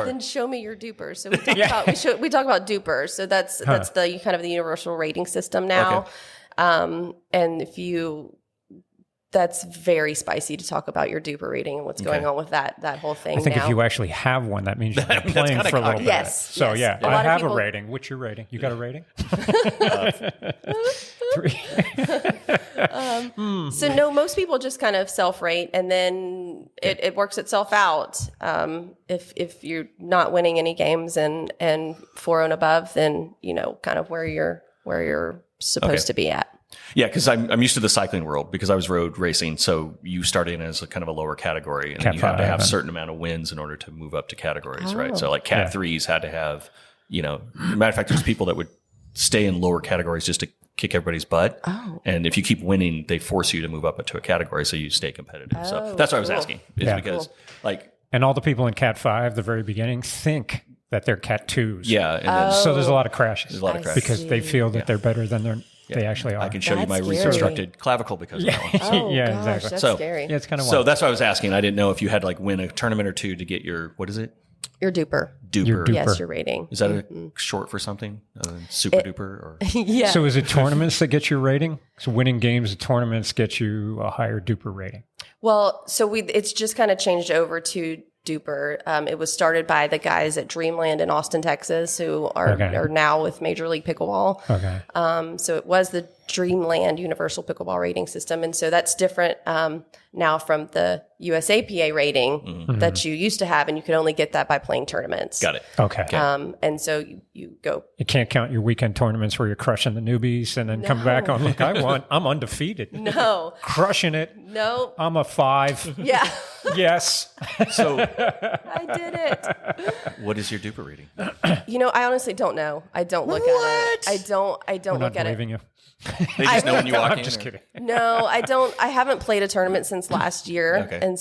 [SPEAKER 4] Then show me your duper. So we talk about duper. So that's the kind of the universal rating system now.
[SPEAKER 2] Okay.
[SPEAKER 4] And that's very spicy to talk about your duper rating and what's going on with that whole thing.
[SPEAKER 3] I think
[SPEAKER 4] now.
[SPEAKER 3] if you actually have one, that means you've been playing for a little bit.
[SPEAKER 4] Yes.
[SPEAKER 3] So
[SPEAKER 4] yes.
[SPEAKER 3] I have a rating. What's your rating? You got a rating? 3.
[SPEAKER 4] So no, most people just kind of self-rate and then it works itself out. If you're not winning any games and 4 and above, then kind of where you're supposed to be at.
[SPEAKER 2] Yeah, because I'm used to the cycling world because I was road racing. So you start in as a kind of a lower category, and then you have to have a certain amount of wins in order to move up to categories, right? So like Cat 3s had to have, matter of fact, there's people that would stay in lower categories just to kick everybody's butt. Oh. And if you keep winning, they force you to move up to a category so you stay competitive. So that's what I was asking, is because
[SPEAKER 3] and all the people in Cat 5, the very beginning, think that they're Cat 2s.
[SPEAKER 2] Yeah. And then,
[SPEAKER 3] so there's a lot of crashes.
[SPEAKER 2] There's a lot of crashes.
[SPEAKER 3] Because they feel that they're better than They actually are.
[SPEAKER 2] I can show you my
[SPEAKER 4] That's scary.
[SPEAKER 2] reconstructed clavicle because of that one.
[SPEAKER 4] Oh,
[SPEAKER 3] Yeah,
[SPEAKER 4] gosh,
[SPEAKER 3] exactly.
[SPEAKER 4] That's
[SPEAKER 2] So-
[SPEAKER 4] scary.
[SPEAKER 3] Yeah, it's kind of
[SPEAKER 2] So that's why I was asking. I didn't know if you had to like win a tournament or two to get your, what is it?
[SPEAKER 4] Your duper.
[SPEAKER 2] Duper.
[SPEAKER 3] Your duper.
[SPEAKER 4] Yes, your rating.
[SPEAKER 2] Is that a short for something? Super duper? Or
[SPEAKER 4] Yeah.
[SPEAKER 3] So is it tournaments that get your rating? So winning games at tournaments get you a higher duper rating.
[SPEAKER 4] Well, so it's just kind of changed over to duper. It was started by the guys at Dreamland in Austin, Texas, who are now with Major League Pickleball.
[SPEAKER 3] Okay.
[SPEAKER 4] So it was the Dreamland Universal Pickleball Rating System, and so that's different now from the USAPA rating that you used to have, and you could only get that by playing tournaments.
[SPEAKER 2] got it.
[SPEAKER 3] Okay.
[SPEAKER 4] And so you go.
[SPEAKER 3] You can't count your weekend tournaments where you're crushing the newbies and then come back on, look, I won. I'm undefeated.
[SPEAKER 4] No,
[SPEAKER 3] Crushing it.
[SPEAKER 4] no,
[SPEAKER 3] I'm a 5.
[SPEAKER 4] yeah,
[SPEAKER 3] Yes.
[SPEAKER 2] So
[SPEAKER 4] I did it.
[SPEAKER 2] what is your duper rating?
[SPEAKER 4] I honestly don't know. I don't look at it. I don't
[SPEAKER 3] I'm not
[SPEAKER 4] look at it.
[SPEAKER 3] believing you.
[SPEAKER 2] They just know when you walk in?
[SPEAKER 3] I'm just
[SPEAKER 2] or-
[SPEAKER 3] kidding.
[SPEAKER 4] No, I don't. I haven't played a tournament since last year,
[SPEAKER 2] Okay.
[SPEAKER 4] and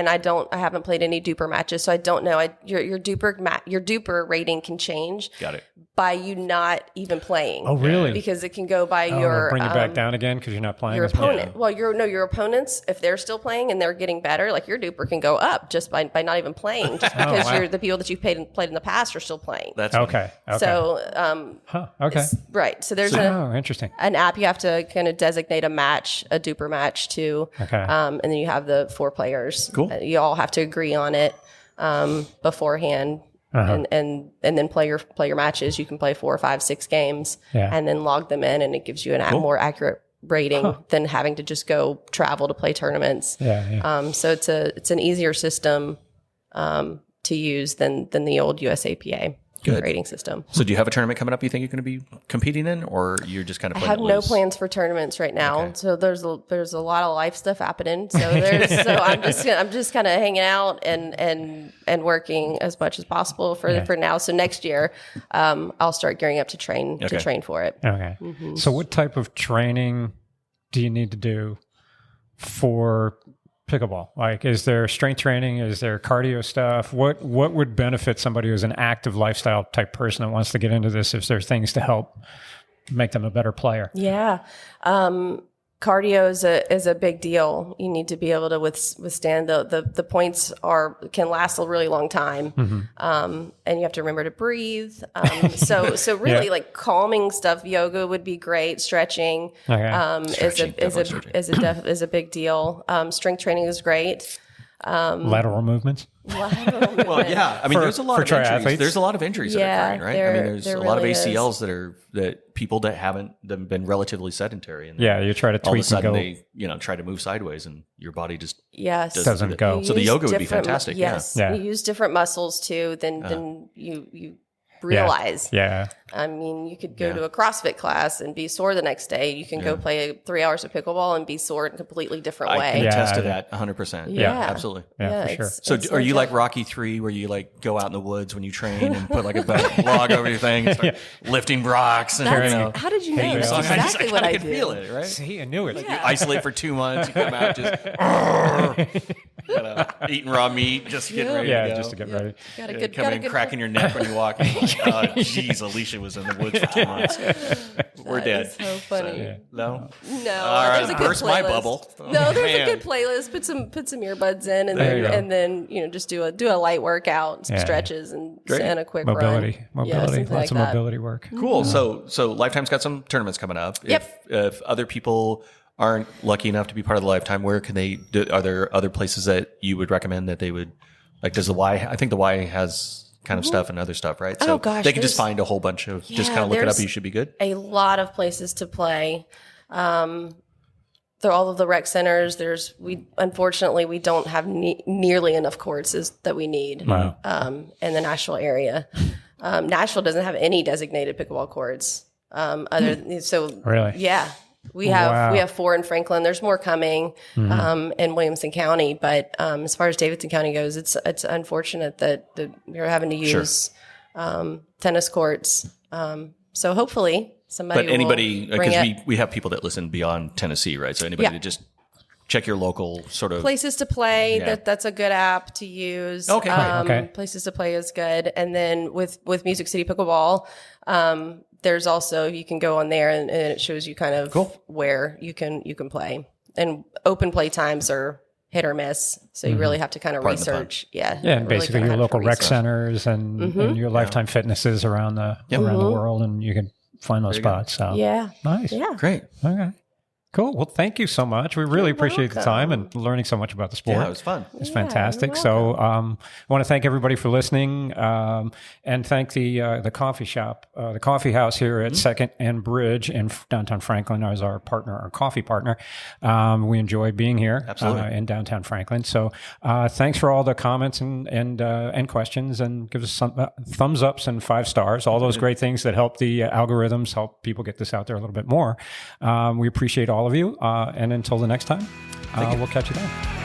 [SPEAKER 4] I haven't played any duper matches, so I don't know. Your duper rating can change
[SPEAKER 2] Got it.
[SPEAKER 4] by you not even playing.
[SPEAKER 3] Oh, really?
[SPEAKER 4] Because it can go by
[SPEAKER 3] Oh,
[SPEAKER 4] your
[SPEAKER 3] bring you back down again because you're not playing
[SPEAKER 4] your
[SPEAKER 3] as much?
[SPEAKER 4] opponent. Well, your opponents, if they're still playing and they're getting better, like your duper can go up just by not even playing, just because
[SPEAKER 3] wow.
[SPEAKER 4] the people that you've played in the past are still playing.
[SPEAKER 2] That's
[SPEAKER 3] Okay.
[SPEAKER 4] So
[SPEAKER 3] Okay.
[SPEAKER 4] right. So there's
[SPEAKER 3] Oh, interesting.
[SPEAKER 4] an app you have to kind of designate a match, a duper match to,
[SPEAKER 3] Okay.
[SPEAKER 4] and then you have the 4 players.
[SPEAKER 2] Cool.
[SPEAKER 4] You all have to agree on it beforehand, and then play your matches. You can play 4, 5, 6 games,
[SPEAKER 3] Yeah.
[SPEAKER 4] and then log them in, and it gives you a more accurate rating than having to just go travel to play tournaments.
[SPEAKER 3] Yeah.
[SPEAKER 4] So it's an easier system to use than the old USAPA rating system.
[SPEAKER 2] So do you have a tournament coming up you think you're going to be competing in, or you're just kind of
[SPEAKER 4] I
[SPEAKER 2] playing
[SPEAKER 4] have
[SPEAKER 2] it
[SPEAKER 4] no
[SPEAKER 2] loose?
[SPEAKER 4] plans for tournaments right now.
[SPEAKER 2] Okay.
[SPEAKER 4] So there's a lot of life stuff happening. So I'm just kind of hanging out and working as much as possible for now. So next year, I'll start gearing up to train for it.
[SPEAKER 3] Okay. So what type of training do you need to do for pickleball? Like, is there strength training? Is there cardio stuff? What would benefit somebody who's an active lifestyle type person that wants to get into this if there's things to help make them a better player?
[SPEAKER 4] Yeah. Cardio is a big deal. You need to be able to withstand the points can last a really long time. And you have to remember to breathe. So really like calming stuff, yoga would be great. Stretching,
[SPEAKER 2] Stretching,
[SPEAKER 4] is a big deal. Strength training is great.
[SPEAKER 3] Lateral movements?
[SPEAKER 2] Well, yeah. I mean, there's a lot
[SPEAKER 3] for
[SPEAKER 2] of injuries.
[SPEAKER 3] triathletes?
[SPEAKER 2] There's a lot of injuries that are occurring, right? I mean, there's
[SPEAKER 4] there
[SPEAKER 2] a lot of
[SPEAKER 4] really is.
[SPEAKER 2] ACLs that people that haven't been relatively sedentary, and
[SPEAKER 3] Yeah, you try to
[SPEAKER 2] all of a
[SPEAKER 3] tweak and
[SPEAKER 2] sudden
[SPEAKER 3] go.
[SPEAKER 2] they try to move sideways, and your body just
[SPEAKER 4] Yes.
[SPEAKER 3] Doesn't go.
[SPEAKER 2] So the
[SPEAKER 4] use
[SPEAKER 2] yoga would be
[SPEAKER 4] different-
[SPEAKER 2] fantastic.
[SPEAKER 4] Yes.
[SPEAKER 3] Yeah.
[SPEAKER 4] You use different muscles too than you realize.
[SPEAKER 3] Yeah.
[SPEAKER 4] I mean, you could go to a CrossFit class and be sore the next day. You can go play 3 hours of pickleball and be sore in a completely different
[SPEAKER 2] I
[SPEAKER 4] way.
[SPEAKER 2] can
[SPEAKER 3] Yeah.
[SPEAKER 2] attest to that 100%.
[SPEAKER 4] Yeah.
[SPEAKER 2] Absolutely.
[SPEAKER 3] Yeah, for sure.
[SPEAKER 2] So
[SPEAKER 4] it's
[SPEAKER 2] are you like
[SPEAKER 4] legit.
[SPEAKER 2] Rocky 3 where you like go out in the woods when you train and put like a log over your thing and start lifting rocks and
[SPEAKER 4] That's, how did you know?
[SPEAKER 3] Hey,
[SPEAKER 4] That's
[SPEAKER 3] you know,
[SPEAKER 4] exactly what I
[SPEAKER 2] could
[SPEAKER 4] do.
[SPEAKER 2] feel it, right?
[SPEAKER 3] See, I knew it.
[SPEAKER 2] You isolate for 2 months, you come out just eating raw meat, just getting ready
[SPEAKER 3] Yeah,
[SPEAKER 2] to go.
[SPEAKER 3] just to get ready.
[SPEAKER 4] Got a
[SPEAKER 2] Yeah,
[SPEAKER 4] good,
[SPEAKER 2] coming
[SPEAKER 4] got a
[SPEAKER 2] in,
[SPEAKER 4] good
[SPEAKER 2] cracking your neck when you walk in. Like, oh, geez, Alicia was in the woods for 2 months. We're dead.
[SPEAKER 4] It's so funny.
[SPEAKER 2] No?
[SPEAKER 4] No,
[SPEAKER 2] All right,
[SPEAKER 4] there's a good
[SPEAKER 2] burst my
[SPEAKER 4] playlist.
[SPEAKER 2] bubble. Oh,
[SPEAKER 4] No, there's
[SPEAKER 2] man.
[SPEAKER 4] a good playlist. Put some earbuds in, and
[SPEAKER 3] There you go.
[SPEAKER 4] then just do a light workout, some
[SPEAKER 3] Yeah.
[SPEAKER 4] stretches, and
[SPEAKER 2] Great.
[SPEAKER 4] a quick
[SPEAKER 3] Mobility.
[SPEAKER 4] run. Yeah,
[SPEAKER 3] Mobility.
[SPEAKER 4] something
[SPEAKER 3] Lots
[SPEAKER 4] like
[SPEAKER 3] of
[SPEAKER 4] that.
[SPEAKER 3] mobility work.
[SPEAKER 2] Cool. So Lifetime's got some tournaments coming up.
[SPEAKER 4] Yep.
[SPEAKER 2] If other people aren't lucky enough to be part of the Lifetime, where can they? Are there other places that you would recommend that they would like? Does the Y? I think the Y has kind of stuff and other stuff, right? So
[SPEAKER 4] Oh, gosh,
[SPEAKER 2] they can just
[SPEAKER 4] there's-
[SPEAKER 2] find a whole bunch of just
[SPEAKER 4] Yeah,
[SPEAKER 2] kind of look it up.
[SPEAKER 4] there's-
[SPEAKER 2] You should be good.
[SPEAKER 4] A lot of places to play. They're all of the rec centers. Unfortunately we don't have nearly enough courts that we need
[SPEAKER 3] Wow.
[SPEAKER 4] in the Nashville area. Nashville doesn't have any designated pickleball courts.
[SPEAKER 3] Really?
[SPEAKER 4] Yeah. We have
[SPEAKER 3] Wow.
[SPEAKER 4] 4 in Franklin. There's more coming in Williamson County, but as far as Davidson County goes, it's unfortunate that you're having to use tennis courts. So hopefully somebody.
[SPEAKER 2] But anybody,
[SPEAKER 4] will bring
[SPEAKER 2] because
[SPEAKER 4] it.
[SPEAKER 2] we have people that listen beyond Tennessee, right? So anybody
[SPEAKER 4] Yeah.
[SPEAKER 2] that just check your local sort of
[SPEAKER 4] Places to Play.
[SPEAKER 2] Yeah.
[SPEAKER 4] That's a good app to use.
[SPEAKER 2] Okay.
[SPEAKER 3] Okay.
[SPEAKER 4] Places to Play is good. And then with Music City Pickleball, there's also, you can go on there and it shows you kind of where you can play. And open play times are hit or miss, so you really have to kind of research. Yeah,
[SPEAKER 3] and
[SPEAKER 4] really
[SPEAKER 3] basically
[SPEAKER 4] kinda
[SPEAKER 3] your
[SPEAKER 4] have
[SPEAKER 3] local
[SPEAKER 4] to
[SPEAKER 3] rec
[SPEAKER 4] research.
[SPEAKER 3] centers and your Lifetime Fitnesses around the world, and you can find those spots. So
[SPEAKER 4] Yeah,
[SPEAKER 3] nice,
[SPEAKER 4] yeah.
[SPEAKER 2] great.
[SPEAKER 3] okay. Cool. Well, thank you so much. We really appreciate the time and learning so much about the sport.
[SPEAKER 2] Yeah, it was fun.
[SPEAKER 3] It's
[SPEAKER 4] Yeah,
[SPEAKER 3] fantastic.
[SPEAKER 4] you're
[SPEAKER 3] So I want to thank everybody for listening and thank the coffee shop, the coffee house here at 2nd and Bridge in downtown Franklin as our partner, our coffee partner. We enjoy being here in downtown Franklin. So thanks for all the comments and questions, and give us some thumbs ups and 5 stars, all those great things that help the algorithms, help people get this out there a little bit more. We appreciate all of you. And until the next time, we'll catch you then.